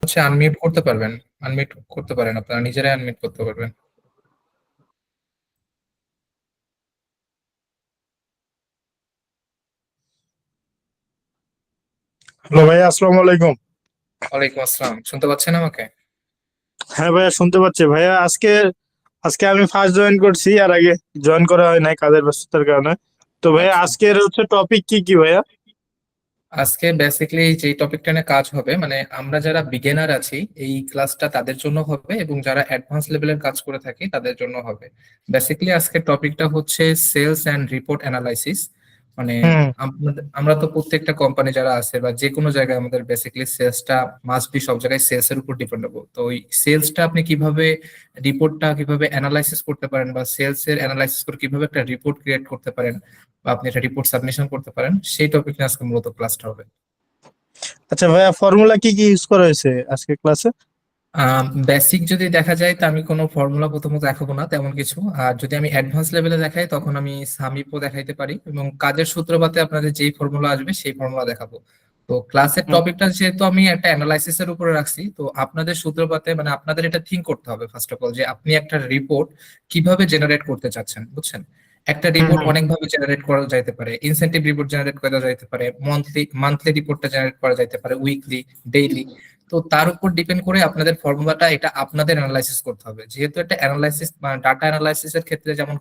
হচ্ছে আনমিউট করতে পারবেন। আনমিউট করতে পারেন, আপনারা নিজেরাই আনমিউট করতে পারবেন। হ্যালো ভাইয়া, আসসালামু আলাইকুম। ওয়ালাইকুম আসসালাম, শুনতে পাচ্ছেন আমাকে? হ্যাঁ ভাইয়া, শুনতে পাচ্ছি ভাইয়া। আজকে আজকে আমি ফার্স্ট জয়েন করছি, আর আগে জয়েন করা হয় নাই কাজের ব্যস্ততার কারণে। তো ভাইয়া আচ্ছা, আজকের হচ্ছে টপিক কি কি ভাইয়া? আজকে বেসিক্যালি যে টপিকটা নিয়ে কাজ হবে, মানে আমরা যারা বিগিনার আছি এই ক্লাসটা তাদের জন্য হবে, এবং যারা অ্যাডভান্স লেভেলের কাজ করে থাকি তাদের জন্য হবে। বেসিক্যালি আজকের টপিকটা হচ্ছে সেলস অ্যান্ড রিপোর্ট অ্যানালাইসিস। মানে হুম। আমরা তো প্রত্যেকটা কোম্পানি যারা আছে বা যে কোনো জায়গায় আমাদের বেসিক্যালি সেলসটা মাস্ট বি, সব জায়গায় সেলস এর উপর ডিপেন্ডেবল। তো ওই সেলসটা আপনি কিভাবে, রিপোর্টটা কিভাবে অ্যানালাইসিস করতে পারেন, বা সেলস এর অ্যানালাইসিস করে কিভাবে একটা রিপোর্ট ক্রিয়েট করতে পারেন, বা আপনি একটা রিপোর্ট সাবমিশন করতে পারেন, সেই টপিক নিয়ে আজকে মূলত ক্লাসটা হবে। আচ্ছা ভাইয়া, ফর্মুলা কি কি ইউজ করা হয়েছে আজকে ক্লাসে? বেসিক যদি দেখা যায় তো আমি কোনো ফর্মুলা প্রথমত দেখাবো না তেমন কিছু। আর যদি আমি অ্যাডভান্স লেভেলে দেখাই তখন আমি সামিপও দেখাইতে পারি, এবং কাজের সূত্রপাতে আপনাদের যেই ফর্মুলা আসবে সেই ফর্মুলা দেখাবো। তো ক্লাসের হুম, টপিকটা যেহেতু আমি একটা অ্যানালাইসিস এর উপরে রাখছি, তো আপনাদের সূত্রপাতে মানে আপনাদের এটা থিঙ্ক করতে হবে ফার্স্ট অফ অল, যে আপনি একটা রিপোর্ট কিভাবে জেনারেট করতে চাচ্ছেন, বুঝছেন? একটা হুম, রিপোর্ট হুম। অনেক ভাবে জেনারেট করা যাইতে পারে। ইনসেনটিভ রিপোর্ট জেনারেট করা যাইতে পারে, মান্থলি মান্থলি রিপোর্টটা জেনারেট করা যাইতে পারে, উইকলি, ডেইলি। তো তার উপর ডিপেন্ড করে আপনাদের ফর্মুলাটা এটা আপনাদের অ্যানালাইসিস করতে হবে, যেহেতু একটা অ্যানালাইসিস ডাটা অ্যানালাইসিস এর ক্ষেত্রে যেমন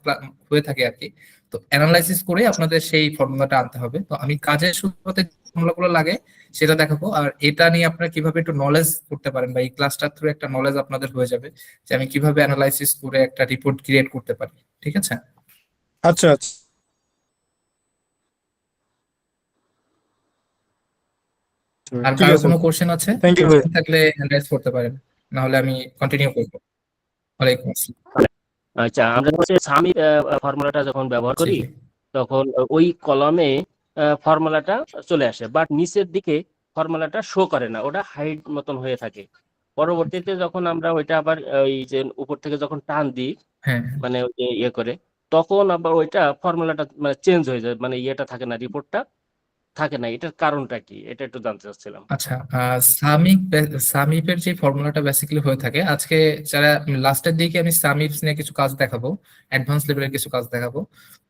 হয়ে থাকে আর কি। তো অ্যানালাইসিস করে আপনাদের সেই ফর্মুলাটা আনতে হবে। তো আমি কাজের শুরুতে ফর্মুলাগুলো লাগে সেটা দেখাবো, আর এটা নিয়ে আপনারা কিভাবে একটু নলেজ করতে পারেন, বা এই ক্লাসটার থ্রু একটা নলেজ আপনাদের হয়ে যাবে যে আমি কিভাবে অ্যানালাইসিস করে একটা রিপোর্ট ক্রিয়েট করতে পারি। ঠিক আছে? আচ্ছা আচ্ছা, আর ঠিক কারো আছে। কোনো কোশ্চেন আছে? থ্যাংক ইউ ভাইয়া। কোশ্চেন থাকলে অ্যানালাইজ করতে পারেন, না হলে আমি কন্টিনিউ করবো। ওয়ালাইকুম আসসালাম। আচ্ছা, আমরা হচ্ছে সামি ফর্মুলাটা যখন ব্যবহার জি করি জি। তখন ওই কলামে ফর্মুলাটা চলে আসে, বাট নিচের দিকে ফর্মুলাটা শো করে না, ওটা হাইড মতন হয়ে থাকে। পরবর্তীতে যখন আমরা ওইটা আবার ওই যে উপর থেকে যখন টান দিই, হ্যাঁ, মানে ওই যে ইয়ে করে, তখন আবার ওইটা ফর্মুলাটা মানে চেঞ্জ হয়ে যায়, মানে ইয়েটা থাকে না, রিপোর্টটা থাকে না। এটার কারণটা কি, এটা একটু জানতে চাচ্ছিলাম। আচ্ছা। সামিপের যে ফর্মুলাটা বেসিক্যালি হয়ে থাকে, আজকে যারা লাস্টের দিকে আমি সামিপস নিয়ে কিছু কাজ দেখাবো, অ্যাডভান্স লেভেলের কিছু কাজ দেখাবো।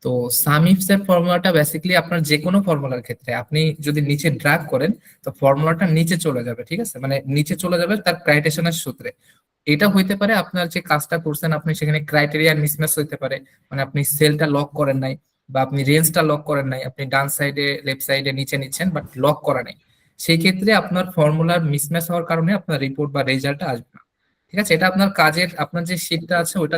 তো সামিপস এর ফর্মুলাটা বেসিক্যালি আপনার যে কোনো ফর্মুলার ক্ষেত্রে আপনি যদি নিচে ড্র্যাগ করেন তো ফর্মুলাটা নিচে চলে যাবে, ঠিক আছে? মানে নিচে চলে যাবে তার ক্রাইটেশনের সূত্রে। এটা হইতে পারে আপনার যে কাজটা করছেন আপনি সেখানে ক্রাইটেরিয়া মিসম্যাচ হইতে পারে, মানে আপনি সেলটা লক করেন নাই, বা আপনি রেঞ্জটা লক করেন নাই, আপনি ডান সাইডে লেফট সাইডে নিচে নিচ্ছেন বাট লক করা নাই। সেই ক্ষেত্রে আপনার ফর্মুলার মিসম্যাচ হওয়ার কারণে আপনার রিপোর্ট বা রেজাল্টটা আসবে না। ঠিক আছে? এটা আপনার কাজের, আপনার যে শিটটা আছে ওটা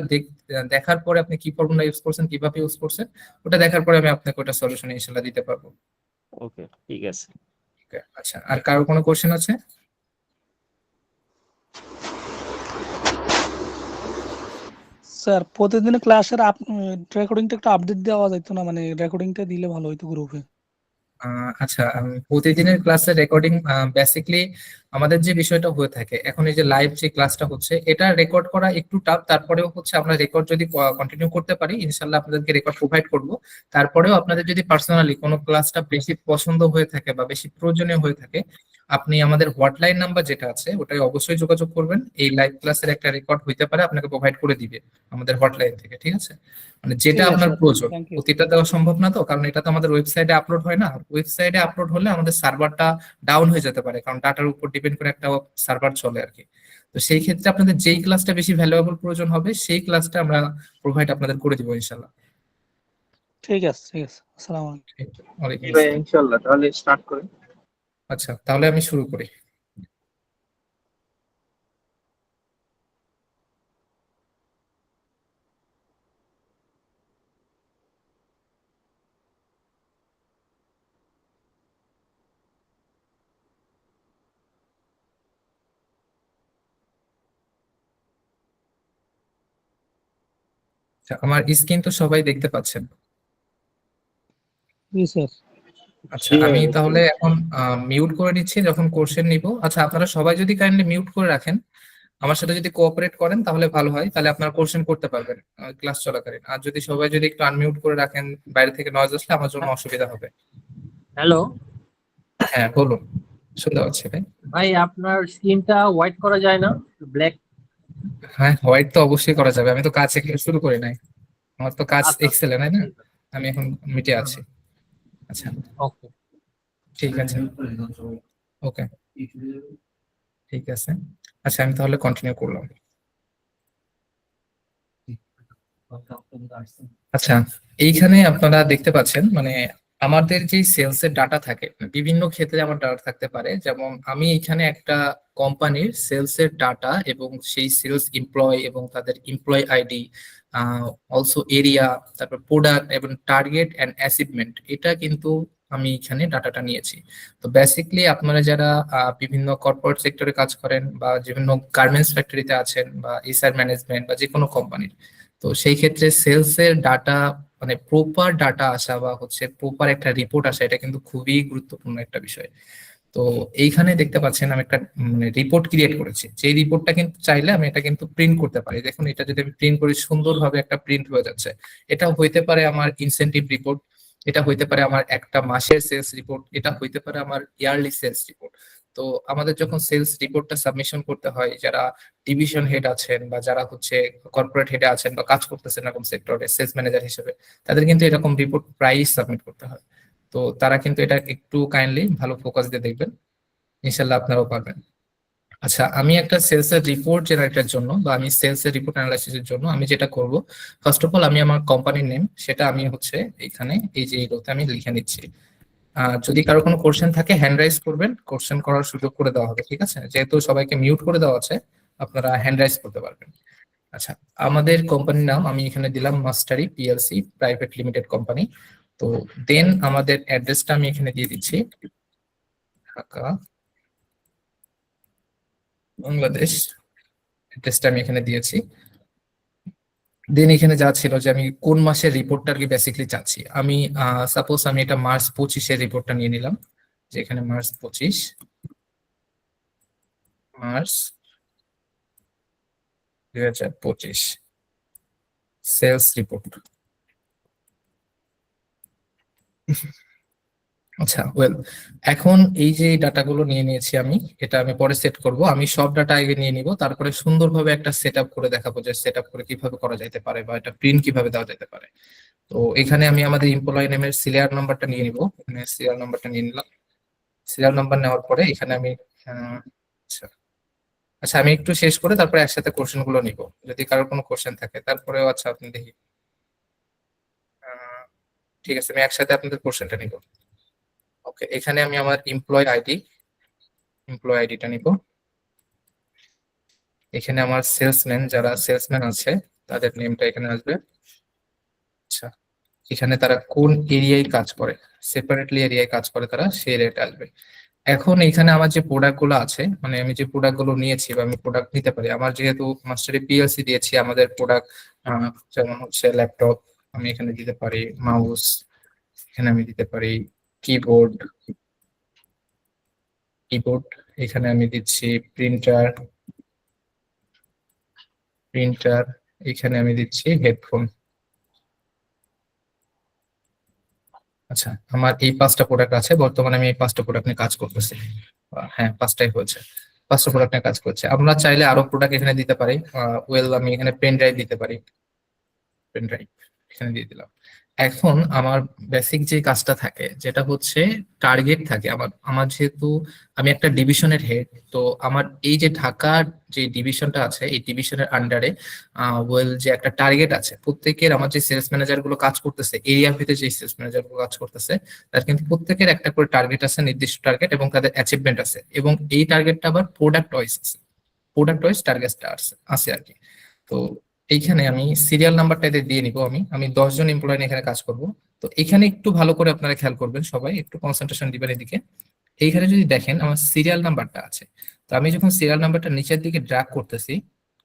দেখার পরে আপনি কি ফর্মুলা ইউজ করছেন, কিভাবে ইউজ করছেন, ওটা দেখার পরে আমি আপনাকে ওটা সলিউশন ইনশাল্লাহ দিতে পারবো। ওকে, ঠিক আছে। Okay, আচ্ছা, আর কারো কোনো কোশ্চেন আছে? স্যার প্রতিদিনের ক্লাসের রেকর্ডিংটা একটু আপডেট দেওয়া যেত না, মানে রেকর্ডিংটা দিলে ভালো হতো গ্রুপে। আচ্ছা, প্রতিদিনের ক্লাসের রেকর্ডিং বেসিকলি আমাদের যে বিষয়টা হয়ে থাকে এখন, এই যে লাইভ যে ক্লাসটা হচ্ছে এটা রেকর্ড করা একটু টাফ, তারপরেও হচ্ছে আমরা রেকর্ড যদি কন্টিনিউ করতে পারি ইনশাল্লাহ আপনাদেরকে রেকর্ড প্রোভাইড করব। তারপরেও আপনাদের যদি পার্সোনালি কোনো ক্লাসটা বেশি পছন্দ হয়ে থাকে বা বেশি প্রয়োজনীয় হয়ে থাকে, আপনি আমাদের হটলাইন নাম্বার যেটা আছে ওটাই অবশ্যই যোগাযোগ করবেন। এই লাইভ ক্লাসের একটা রেকর্ড হইতে পারে আপনাকে প্রোভাইড করে দিবে আমাদের হটলাইন থেকে। ঠিক আছে? মানে যেটা ঠিক আছে আপনার স্যার, প্রয়োজন। Thank you. প্রতিটা দেওয়া সম্ভব না তো, কারণ এটা তো আমাদের ওয়েবসাইটে আপলোড হয় না। ওয়েবসাইটে আপলোড হলে আমাদের সার্ভারটা ডাউন হয়ে যেতে পারে, কারণ ডাটার উপর ডিপেন্ড করে একটা সার্ভার চলে আর কি। তো সেই ক্ষেত্রে আপনাদের যেই ক্লাসটা বেশি ভ্যালুয়েবল প্রয়োজন হবে সেই ক্লাসটা আমরা প্রোভাইড আপনাদের করে দিব ইনশাল্লাহ। ঠিক আছে, ঠিক আছে, আসসালামু আলাইকুম। ওয়ালাইকুম জি ভাই, আসসালাম। ইনশাল্লাহ তাহলে স্টার্ট করি। আচ্ছা, তাহলে আমি শুরু করি। আচ্ছা, আমার স্ক্রিন তো সবাই দেখতে পাচ্ছেন? জি স্যার। আচ্ছা, জি ভাই, আমি বুঝতে তাহলে পারছি। এখন মিউট করে নিচ্ছি যখন কোশ্চেন নিব। আচ্ছা, আপনারা সবাই যদি কাইন্ডলি মিউট করে রাখেন, আমার সাথে যদি কোঅপারেট করেন তাহলে ভালো হয়, তাহলে আপনারা কোশ্চেন করতে পারবেন ক্লাস চলাকালীন। আর যদি সবাই যদি একটু আনমিউট করে রাখেন, বাইরে থেকে নয়েজ আসলে আমার জন্য অসুবিধা হবে। হ্যালো। হ্যাঁ, বলুন। শুনতে পাচ্ছি ভাই। ভাই আপনার স্ক্রিনটা হোয়াইট করা যায় না, ব্ল্যাক? হ্যাঁ, হোয়াইট তো অবশ্যই করা যাবে, আমি তো কাজ শুরু করি নাই, আমার তো কাজ আচ্ছা আচ্ছা, এক্সেলে, তাই না? ঠিক আছে। আমি এখন মিটে আছি। আচ্ছা, ওকে। ঠিক আছে, ওকে, ঠিক আছে। আচ্ছা, আমি তাহলে কন্টিনিউ করলাম। আচ্ছা, এইখানে আপনারা দেখতে পাচ্ছেন মানে আমাদের যে সেলস এর ডাটা থাকে, বিভিন্ন ক্ষেত্রে আমার ডাটা থাকতে পারে। যেমন আমি এখানে একটা কোম্পানির সেলস এর ডাটা এবং সেই সেলস এমপ্লয় এবং তাদের এমপ্লয় আইডি, অলসো এরিয়া, তারপর প্রোডাক্ট এবং টার্গেট এন্ড অ্যাচিভমেন্ট, এটা কিন্তু আমি এখানে ডাটাটা নিয়েছি। তো বেসিকলি আপনারা যারা বিভিন্ন কর্পোরেট সেক্টরে কাজ করেন বা বিভিন্ন গার্মেন্টস ফ্যাক্টরিতে আছেন বা এসআর ম্যানেজমেন্ট বা যে কোনো কোম্পানির, তো সেই ক্ষেত্রে সেলস এর ডাটা মানে প্রপার ডাটা আসা বা হচ্ছে প্রপার একটা রিপোর্ট আসা, এটা কিন্তু খুবই গুরুত্বপূর্ণ একটা বিষয়। তো এইখানে দেখতে পাচ্ছেন আমি একটা মানে রিপোর্ট ক্রিয়েট করেছি, যে রিপোর্টটা কিন্তু চাইলে আমি এটা কিন্তু প্রিন্ট করতে পারি। দেখুন, এটা যদি আমি প্রিন্ট করি সুন্দরভাবে একটা প্রিন্ট হয়ে যাচ্ছে। এটা হইতে পারে আমার ইনসেনটিভ রিপোর্ট, এটা হইতে পারে আমার একটা মাসের সেলস রিপোর্ট, এটা হইতে পারে আমার ইয়ারলি সেলস রিপোর্ট। তো আমাদের যখন সেলস রিপোর্টটা সাবমিশন করতে হয়, যারা ডিভিশন হেড আছেন বা যারা হচ্ছে কর্পোরেট হেডে আছেন বা কাজ করতেছেন এরকম সেক্টরে সেলস ম্যানেজার হিসেবে, তাদের কিন্তু এরকম রিপোর্ট প্রায়ই সাবমিট করতে হয়। তো তারা কিন্তু এটা একটু কাইন্ডলি ভালো ফোকাস দিয়ে দেখবেন, ইনশাল্লাহ আপনারাও পারবেন। আচ্ছা, আমি একটা সেলস এর রিপোর্ট জেনারেটের জন্য বা আমি সেলস এর রিপোর্ট অ্যানালাইসিসের জন্য আমি যেটা করব, ফার্স্ট অফ অল আমি আমার কোম্পানির নেম সেটা আমি হচ্ছে এখানে এই যে এগুলোতে আমি লিখে নিচ্ছি। যদি কারো কোনো কোশ্চেন থাকে হ্যান্ড রাইজ করবেন, কোশ্চেন করার সুযোগ করে দেওয়া হবে, ঠিক আছে? যেহেতু সবাইকে মিউট করে দেওয়া আছে, আপনারা হ্যান্ড রাইজ করতে পারবেন। আচ্ছা, আমাদের কোম্পানির নাম আমি এখানে দিলাম মাস্টারি পিএলসি প্রাইভেট লিমিটেড কোম্পানি। তো দেন আমাদের অ্যাড্রেসটা আমি এখানে দিয়ে দিচ্ছি, ঢাকা, বাংলাদেশ। অ্যাড্রেসটা আমি এখানে দিয়েছি। দেন এখানে যা ছিল যে আমি কোন মাসের রিপোর্টটা আর কি বেসিক্যালি চাচ্ছি, আমি সাপোজ আমি এটা মার্চ 25-এর রিপোর্টটা নিয়ে নিলাম, যে এখানে মার্চ 25, মার্চ 2025 সেলস রিপোর্ট। আচ্ছা, ওয়েল, এখন এই যে ডাটাগুলো নিয়ে নিয়েছি আমি, এটা আমি পরে সেট করব। আমি সব ডাটা আগে নিয়ে নিব, তারপরে সুন্দরভাবে একটা সেট আপ করে দেখাবো যে সেট আপ করে কিভাবে করা যেতে পারে বা এটা প্রিন্ট কিভাবে দেওয়া যেতে পারে। তো এখানে আমি আমাদের এমপ্লয়ি নেমের সিরিয়াল নাম্বারটা নিয়ে নিব, এখানে সিরিয়াল নাম্বারটা নিয়ে নিলাম। সিরিয়াল নাম্বার নেওয়ার পরে এখানে আমি আচ্ছা, আচ্ছা, আমি একটু শেষ করে তারপরে একসাথে কোশ্চেন গুলো নিব, যদি কারোর কোনো কোশ্চেন থাকে তারপরেও। আচ্ছা, আপনি দেখি, আহ, ঠিক আছে, আমি একসাথে আপনাদের কোশ্চেনটা নিব। ওকে, এখানে আমি আমার এমপ্লয় আইডিটা নিব। এখানে আমার সেলসম্যান, যারা সেলসম্যান আছে তাদের নেমটা এখানে আসবে। আচ্ছা, এখানে তারা কোন এরিয়ায় কাজ করে, সেপারেটলি এরিয়ায় কাজ করে তারা, সেই এরিয়াটা আসবে। এখন এখানে আমার যে প্রোডাক্ট গুলো আছে, মানে আমি যে প্রোডাক্ট গুলো নিয়েছি বা আমি প্রোডাক্ট নিতে পারি, আমার যেহেতু মাস্টারি পিএলসি দিয়েছি, আমাদের প্রোডাক্ট যেমন হচ্ছে ল্যাপটপ, আমি এখানে দিতে পারি মাউস, এখানে আমি দিতে পারি কিবোর্ড, কিবোর্ড এখানে আমি দিচ্ছি প্রিন্টার, প্রিন্টার এখানে আমি দিচ্ছি হেডফোন। আচ্ছা, আমার এই 5টা প্রোডাক্ট আছে, বর্তমানে আমি এই 5টা প্রোডাক্ট নিয়ে কাজ করতেছি। হ্যাঁ, 5টাই হয়েছে, 5টা প্রোডাক্ট নিয়ে কাজ করছে। আমরা চাইলে আরো প্রোডাক্ট এখানে দিতে পারি। ওয়েল, আমি এখানে পেন ড্রাইভ দিতে পারি, পেন ড্রাইভ এখানে দিয়ে দিলাম। এখন আমার বেসিক যে কাজটা থাকে, যেটা হচ্ছে টার্গেট থাকে আমার আমার যেহেতু আমি একটা ডিভিশনের হেড, তো আমার এই যে ঢাকার যে ডিভিশনটা আছে, এই ডিভিশনের আন্ডারে ওয়েল যে একটা টার্গেট আছে প্রত্যেকের, আমার যে সেলস ম্যানেজার গুলো কাজ করতেছে এরিয়া ভিত্তিক, যে সেলস ম্যানেজার গুলো কাজ করতেছে, তার কিন্তু প্রত্যেকের একটা করে টার্গেট আছে, নির্দিষ্ট টার্গেট, এবং তাদের অ্যাচিভমেন্ট আছে, এবং এই টার্গেটটা আবার প্রোডাক্ট ওয়াইজ আছে, প্রোডাক্ট ওয়াইজ টার্গেটটা আছে আছে আর কি। তো এইখানে আমি সিরিয়াল নাম্বারটা এদের দিয়ে নিব। আমি 10 জন এমপ্লয়ি নিয়ে এখানে কাজ করব। তো এখানে একটু ভালো করে আপনারা খেয়াল করবেন, সবাই একটু কনসেন্ট্রেশন দিবেন এদিকে। এইখানে যদি দেখেন আমার সিরিয়াল নাম্বারটা আছে, তো আমি যখন সিরিয়াল নাম্বারটা নিচের দিকে ড্র্যাগ করতেছি,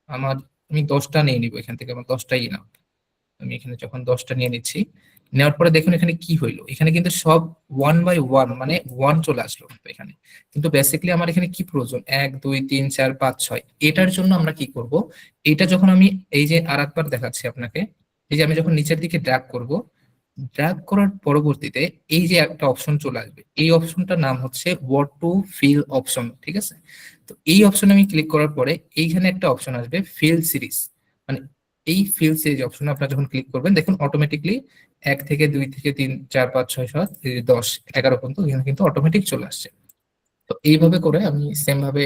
আমার আমি 10টা নিয়ে নিব এখান থেকে, আমার 10টাই না। আমি এখানে যখন 10টা নিয়ে নিচ্ছি, নেওয়ার পরে দেখুন এখানে কি হইলো, এখানে কিন্তু সব 1 বাই 1 মানে 1 চলে আসলো এখানে। কিন্তু বেসিক্যালি আমার এখানে কি প্রয়োজন, 1 2 3 4 5 6, এটার জন্য আমরা কি করব, এটা যখন আমি এই যে আর একবার দেখাচ্ছি আপনাকে, এই যে আমি যখন নিচের দিকে ড্র্যাগ করব, ড্র্যাগ করার পরবর্তীতে এই যে একটা অপশন চলে আসবে, এই অপশনটার নাম হচ্ছে হোয়াট টু ফিল অপশন, ঠিক আছে? তো এই অপশনে আমি ক্লিক করার পরে এইখানে একটা অপশন আসবে ফিল সিরিজ, মানে এই ফিল সিরিজ অপশনে আপনারা যখন ক্লিক করবেন দেখুন অটোমেটিকলি 1 থেকে 2 থেকে 3 4 5 6 7 10 11 পর্যন্ত এখানে কিন্তু অটোমেটিক চলে আসছে। তো এইভাবে করে আমি সেম ভাবে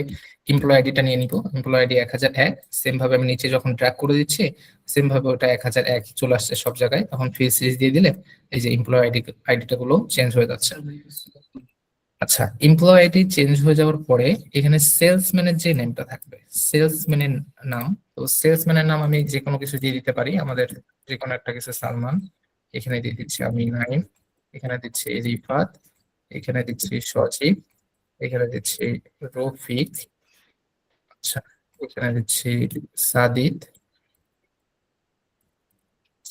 এমপ্লয় আইডিটা নিয়ে নিব, এমপ্লয় আইডি 1001, সেম ভাবে আমি নিচে যখন ড্র্যাগ করে দিচ্ছি সেম ভাবে ওটা 1001 চলে আসছে সব জায়গায়। তখন ফিল সিরিজ দিয়ে দিলে এই যে এমপ্লয় আইডিটা গুলো চেঞ্জ হয়ে যাচ্ছে। আচ্ছা, এমপ্লয় আইডি চেঞ্জ হয়ে যাওয়ার পরে এখানে সেলসম্যানের যে নেমটা থাকবে, সেলসম্যানের নাম, তো সেলসম্যানের নাম আমি যে কোনো কিছু দিয়ে দিতে পারি, আমাদের যে কোনো একটা কিছু, সালমান, এখানে দিয়ে দিচ্ছি আমি নাইম, এখানে দিচ্ছি রিফাত, এখানে দিচ্ছি সজীব, এখানে দিচ্ছি রফিক, আচ্ছা এখানে দিচ্ছি সাদিদ,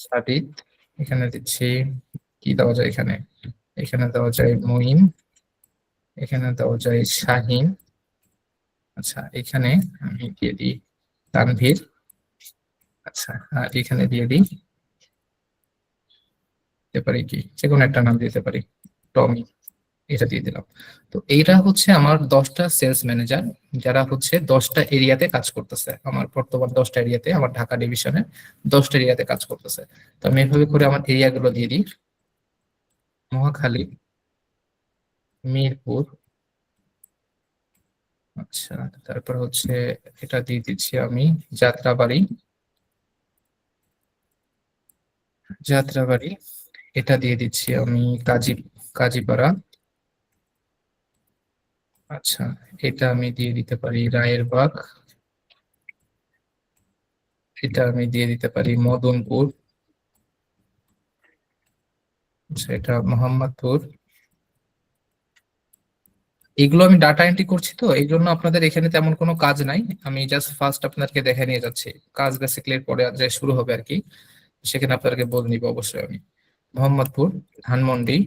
সাদিদ, এখানে দিচ্ছি কি দেওয়া যায় এখানে, এখানে দেওয়া যায় মঈন, এখানে দেওয়া যায় শাহিন, আচ্ছা এখানে আমি দিয়ে দিই তানভীর, আচ্ছা আর এখানে দিয়ে দিই, দিতে পারি কি যে কোনো একটা নাম দিতে পারি, টমি, এটা দিয়ে দিলাম। তো এইটা হচ্ছে আমার 10টা সেলস ম্যানেজার, যারা হচ্ছে 10টা এরিয়াতে কাজ করতেছে, আমার বর্তমান 10টা এরিয়াতে, আমার ঢাকা ডিভিশনে 10টা এরিয়াতে কাজ করতেছে। তো আমি এভাবে করে আমার এরিয়া গুলো দিয়ে দিই, মহাখালী, মিরপুর, আচ্ছা তারপর হচ্ছে এটা দিয়ে দিচ্ছি আমি যাত্রাবাড়ি, যাত্রাবাড়ি, এটা দিয়ে দিচ্ছি আমি কাজীপাড়া, আচ্ছা এটা আমি দিয়ে দিতে পারি রায়েরবাগ, এটা আমি দিয়ে দিতে পারি মদনপুর, আচ্ছা এটা মোহাম্মদপুর। এগুলো আমি ডাটা এন্ট্রি করছি, তো এই জন্য আপনাদের এখানে তেমন কোনো কাজ নাই, আমি জাস্ট ফার্স্ট আপনাদেরকে দেখে নিয়ে যাচ্ছি, কাজ বেসিক্যালি পরে যে শুরু হবে আর কি, সেখানে আপনাদেরকে বলে নিব অবশ্যই আমি। মোহাম্মদপুর, ধানমন্ডি,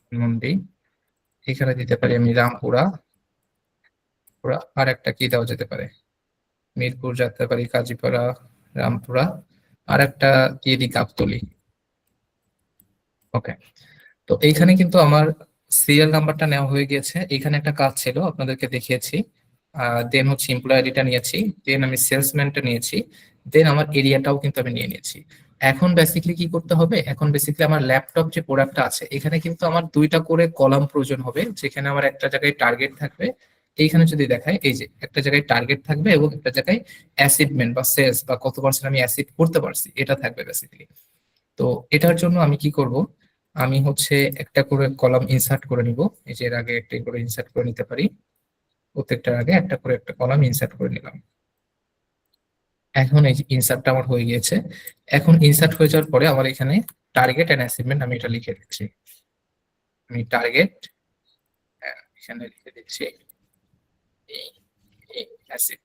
ধানমন্ডি, এখানে দিতে পারি আমি রামপুরা, আর একটা কি দেওয়া যেতে পারে, মিরপুর, যাত্রাবাড়ি, কাজীপাড়া, রামপুরা, আর একটা দিয়ে দিই গাবতলী। ওকে, তো এইখানে কিন্তু আমার সিরিয়াল নাম্বারটা নেওয়া হয়ে গিয়েছে। এখানে একটা কাজ ছিল আপনাদেরকে দেখিয়েছি, দেন হচ্ছে এমপ্লয় আইডিটা নিয়েছি, দেন আমি সেলসম্যানটা নিয়েছি, দেন আমার এরিয়াটাও কিন্তু আমি নিয়ে নিয়েছি। এখন বেসিক্যালি কি করতে হবে, এখন বেসিক্যালি আমার ল্যাপটপ যে প্রোডাক্টটা আছে এখানে কিন্তু আমার 2টা করে কলাম প্রয়োজন হবে, যেখানে আমার একটা জায়গায় টার্গেট থাকবে, এইখানে যদি দেখায় এই যে একটা জায়গায় টার্গেট থাকবে এবং একটা জায়গায় অ্যাচিভমেন্ট বা সেলস বা কত পার্সেন্ট আমি অ্যাচিভ করতে পারছি এটা থাকবে বেসিক্যালি। তো এটার জন্য আমি কি করব, আমি হচ্ছে একটা করে কলাম ইনসার্ট করে নিব, এই যে এর আগে একটা করে ইনসার্ট করে নিতে পারি, প্রত্যেকটার আগে একটা করে একটা কলাম ইনসার্ট করে নিলাম। এখন এই যে ইনসার্টটা আমার হয়ে গিয়েছে। এখন ইনসার্ট হয়ে যাওয়ার পরে আমার এখানে টার্গেট এন্ড অ্যাচিভমেন্ট আমি এটা লিখে দিচ্ছি, আমি টার্গেট এখানে লিখে দিচ্ছি অ্যাচিভ।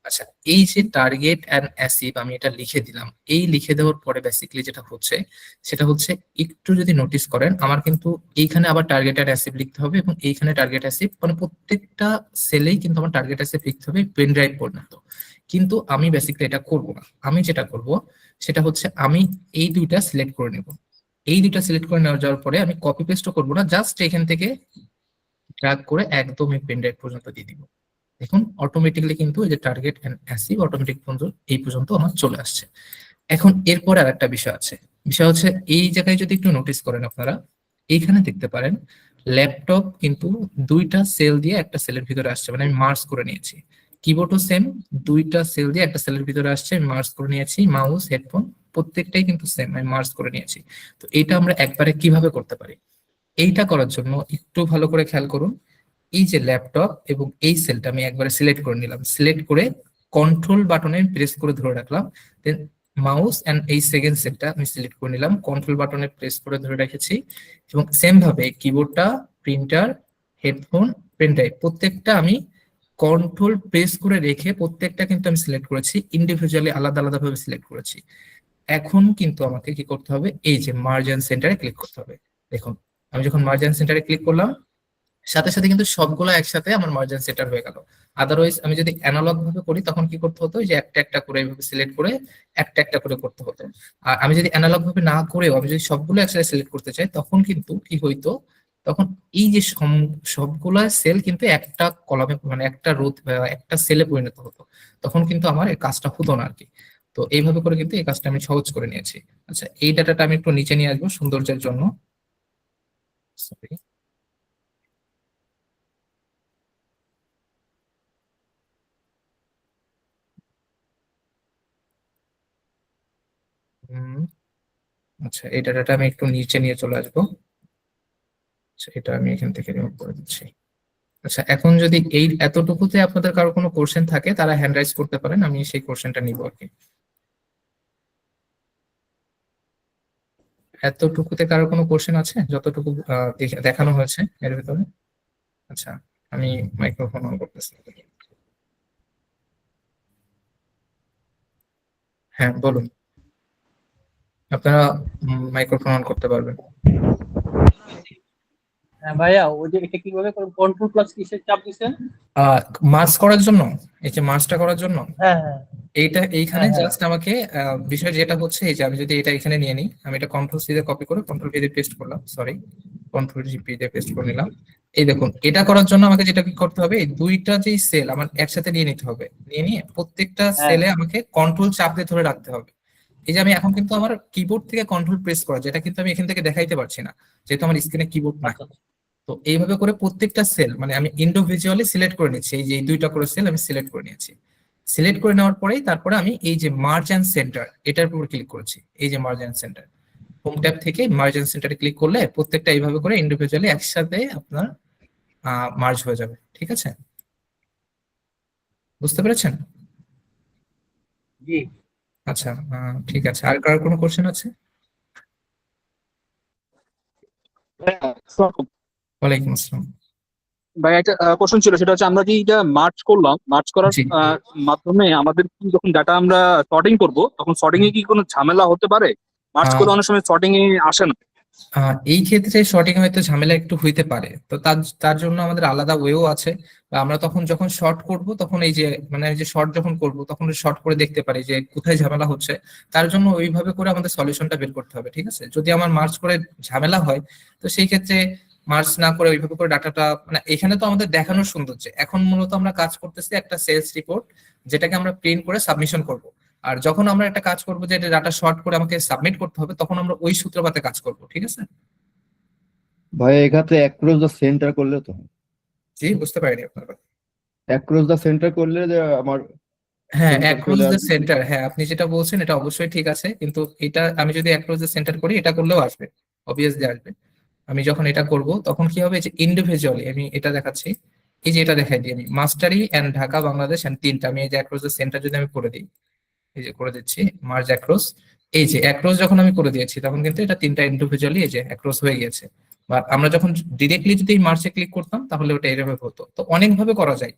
আচ্ছা, এই যে টার্গেট এন্ড অ্যাচিভ আমি এটা লিখে দিলাম, এই লিখে দেওয়ার পরে বেসিক্যালি যেটা হচ্ছে সেটা হচ্ছে, একটু যদি নোটিস করেন আমার কিন্তু এইখানে আবার টার্গেট এন্ড অ্যাচিভ লিখতে হবে এবং এইখানে টার্গেট অ্যাচিভ, মানে প্রত্যেকটা সেলেই কিন্তু আমার টার্গেট অ্যাচিভ লিখতে হবে পেন ড্রাইভ পর্যন্ত। কিন্তু আমি বেসিক্যালি এটা করব না, আমি যেটা করব সেটা হচ্ছে আমি এই 2টা সিলেক্ট করে নেব, এই 2টা সিলেক্ট করে নেওয়া যাওয়ার পরে আমি কপি পেস্টও করবো না, জাস্ট এখান থেকে ড্র্যাগ করে একদম এই পেন ড্রাইভ পর্যন্ত দিয়ে দিব। দেখুন অটোমেটিকলি কিন্তু এই যে টার্গেট এন্ড অ্যাচিভ অটোমেটিক পর্যন্ত এই পর্যন্ত আমার চলে আসছে। এখন এরপরে আর একটা বিষয় আছে, বিষয় হচ্ছে এই জায়গায় যদি একটু নোটিস করেন আপনারা, এইখানে দেখতে পারেন ল্যাপটপ কিন্তু 2টা সেল দিয়ে একটা সেলের ভিতরে আসছে, মানে আমি মার্জ করে নিয়েছি। কিবোর্ডও সেম, 2টা সেল দিয়ে একটা সেলের ভিতরে আসছে, আমি মার্জ করে নিয়েছি। মাউস, হেডফোন প্রত্যেকটাই কিন্তু সেম, আমি মার্জ করে নিয়েছি। তো এইটা আমরা একবারে কিভাবে করতে পারি, এইটা করার জন্য একটু ভালো করে খেয়াল করুন, এই যে ল্যাপটপ এবং এই সেলটা আমি একবারে সিলেক্ট করে নিলাম, সিলেক্ট করে কন্ট্রোল বাটনে প্রেস করে ধরে রাখলাম, দেন মাউস এন্ড এই সেকেন্ড সেলটা আমি সিলেক্ট করে নিলাম, কন্ট্রোল বাটনে প্রেস করে ধরে রেখেছি, এবং সেম ভাবে কিবোর্ডটা, প্রিন্টার, হেডফোন, পেন ড্রাইভ প্রত্যেকটা আমি কন্ট্রোল প্রেস করে রেখে প্রত্যেকটা কিন্তু আমি সিলেক্ট করেছি, ইন্ডিভিজুয়ালি আলাদা আলাদা ভাবে সিলেক্ট করেছি। এখন কিন্তু আমাকে কি করতে হবে, এই যে মার্জ এন্ড সেন্টারে ক্লিক করতে হবে। দেখুন আমি যখন মার্জ এন্ড সেন্টারে ক্লিক করলাম সাথে সাথে কিন্তু সবগুলো একসাথে আমার মার্জিন সেটার হয়ে গেল। আদারওয়াইজ আমি যদি অ্যানালগ ভাবে করি তখন কি করতে হতো, যে একটা একটা করে এইভাবে সিলেক্ট করে একটা একটা করে করতে হতো। আর আমি যদি অ্যানালগ ভাবে না করেও আমি যদি সবগুলো একসাথে সিলেক্ট করতে চাই তখন কিন্তু কি হইতো, তখন এই যে সবগুলা সেল কিন্তু একটা কলামে মানে একটা রো একটা সেলে পরিণত হতো, তখন কিন্তু আমার এই কাজটা হতো না আর কি। তো এইভাবে করে কিন্তু এই কাজটা আমি সহজ করে নিয়েছি। আচ্ছা, এই ডাটাটা আমি একটু নিচে নিয়ে আসবো সৌন্দর্যের জন্য। Sorry। হুম, আচ্ছা, এই ডাটাটা আমি একটু নিচে নিয়ে চলে আসবো। আচ্ছা, এটা আমি এখান থেকে রিমুভ করে দিচ্ছি। আচ্ছা, এখন যদি এই এতটুকুতে আপনাদের কারো কোনো কোশ্চেন থাকে তারা হ্যান্ড রাইজ করতে পারেন, আমি সেই কোশ্চেনটা নিব আর কি। এতটুকুতে কারো কোনো কোশ্চেন আছে যতটুকু দেখানো হয়েছে এর ভিতরে? আচ্ছা, আমি মাইক্রোফোন অন করতেছি। হ্যাঁ, বলুন, আপনারা মাইক্রোফোন অন করতে পারবেন। হ্যাঁ ভাইয়া, ওই যে এটা কিভাবে কন্ট্রোল প্লাস কিসের চাপ দিছেন? মার্জ করার জন্য, এই যে মার্জটা করার জন্য হ্যাঁ হ্যাঁ এইখানে হ্যাঁ হ্যাঁ। জাস্ট আমাকে বিষয় যেটা হচ্ছে এই যে আমি যদি এটা এখানে নিয়ে নিই, আমি এটা কন্ট্রোল সি দিয়ে কপি করে কন্ট্রোল ভি দিয়ে পেস্ট করলাম, সরি, কন্ট্রোল জি পি দিয়ে পেস্ট করে নিলাম। এই দেখুন, এটা করার জন্য আমাকে যেটা কি করতে হবে, এই দুইটা যেই সেল আমার একসাথে নিয়ে নিতে হবে, নিয়ে নিয়ে প্রত্যেকটা হ্যাঁ সেলে আমাকে কন্ট্রোল চাপ দিয়ে ধরে রাখতে হবে। এই যে আমি এখন কিন্তু আমার কিবোর্ড থেকে কন্ট্রোল প্রেস করা, যেটা কিন্তু আমি এখান থেকে দেখাইতে পারছি না যেহেতু আমার স্ক্রিনে কিবোর্ড নাই। আচ্ছা আচ্ছা। তো এইভাবে করে প্রত্যেকটা সেল মানে আমি ইন্ডিভিজুয়ালি সিলেক্ট করে নিচ্ছি, এই যে এই দুইটা করে সেল আমি সিলেক্ট করে নিয়েছি। সিলেক্ট করে নেওয়ার পরেই তারপরে আমি এই যে মার্জ এন্ড সেন্টার এটার উপর ক্লিক করেছি, এই যে merge and center, home tab থেকে মার্জ এন্ড সেন্টারে ক্লিক করলে প্রত্যেকটা এইভাবে করে ইন্ডিভিজুয়ালি একসাথে আপনার মার্জ হয়ে যাবে। ঠিক আছে, বুঝতে পেরেছেন? জি আচ্ছা, ঠিক আছে, আর কার কোনো কোশ্চেন আছে? ওয়ালাইকুম আসসালাম। ভাই একটা কোশ্চেন ছিল, সেটা হচ্ছে আমরা যে এটা মার্চ করলাম, মার্চ করার জি। মাধ্যমে আমাদের কি যখন ডাটা আমরা সর্টিং করব তখন সর্টিং এ কি কোনো ঝামেলা হতে পারে? মার্চ করে অনেক সময় সর্টিং এ আসে না। এই ক্ষেত্রে শর্টিং হয়তো ঝামেলা একটু হইতে পারে, তো তার তার জন্য আমাদের আলাদা ওয়েও আছে। বা আমরা তখন যখন শর্ট করব তখন এই যে মানে এই যে শর্ট যখন করব তখন শর্ট করে দেখতে পারি যে কোথায় ঝামেলা হচ্ছে। তার জন্য ওইভাবে করে আমাদের সলিউশনটা বের করতে হবে। ঠিক আছে, যদি আমার মার্চ করে ঝামেলা হয় তো সেই ক্ষেত্রে মার্চ না করে ওইভাবে করে ডাটাটা মানে এখানে তো আমাদের দেখানোর সৌন্দর্য, এখন মূলত আমরা কাজ করতেছি একটা সেলস রিপোর্ট যেটাকে আমরা প্রিন্ট করে সাবমিশন করব। আর যখন আমরা একটা কাজ করবো যে ডাটা শর্ট করে আমাকে সাবমিট করতে হবে তখন আমরা ওই সূত্রপাতে কাজ করব। ঠিক আছে। ভাই এক্ষেত্রে অ্যাক্রস দ্য সেন্টার করলে তো হয়। জি, বুঝতে পারিনি আপনার কথা। অ্যাক্রস দ্য সেন্টার করলে যে আমার হ্যাঁ, সেন্টার অ্যাক্রস চলে দ্য আসবে। সেন্টার, হ্যাঁ আপনি যেটা বলছেন এটা অবশ্যই ঠিক আছে, কিন্তু এটা আমি যদি অ্যাক্রস দ্য সেন্টার করি এটা করলেও আসবে, অবভিয়াসলি আসবে। আমি যখন এটা করব তখন কি হবে যে ইন্ডিভিজুয়ালি আমি এটা দেখাচ্ছি, এই যে এটা দেখাই দিই আমি মাস্টারি এন্ড ঢাকা বাংলাদেশ এন্ড তিনটা আমি এই যে অ্যাক্রস দ্য সেন্টার যদি আমি করে দিই, এই যে করে দিচ্ছি মার্জ অ্যাক্রস, এই যে অ্যাক্রস যখন আমি করে দিয়েছি তখন কিন্তু এটা তিনটা ইন্ডিভিজুয়ালি এই যে অ্যাক্রস হয়ে গেছে। বা আমরা যখন ডিরেক্টলি যদি মার্চে ক্লিক করতাম তাহলে ওটা এভাবে হতো। তো অনেক ভাবে করা যায়।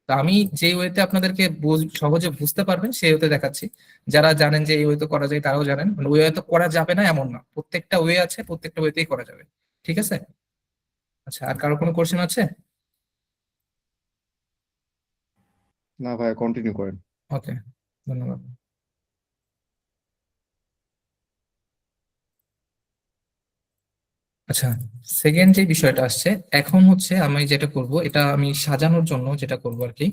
তো আমি যে ওয়েতে আপনাদেরকে সহজে বুঝতে পারবেন সেই ওয়েতে দেখাচ্ছি। যারা জানেন যে এই ওয়েতে করা যায় তারাও জানেন, মানে ওই ওয়েতে করা যাবে না এমন না, প্রত্যেকটা ওয়ে আছে, প্রত্যেকটা ওয়েতেই করা যাবে। ঠিক আছে। আচ্ছা, আর কারো কোনো কোশ্চেন আছে? না ভাই, কন্টিনিউ করেন। ওকে, ধন্যবাদ। আচ্ছা, সেকেন্ড যে বিষয়টা আসছে এখন হচ্ছে আমি যেটা করব এটা আমি সাজানোর জন্য যেটা করব আর কি,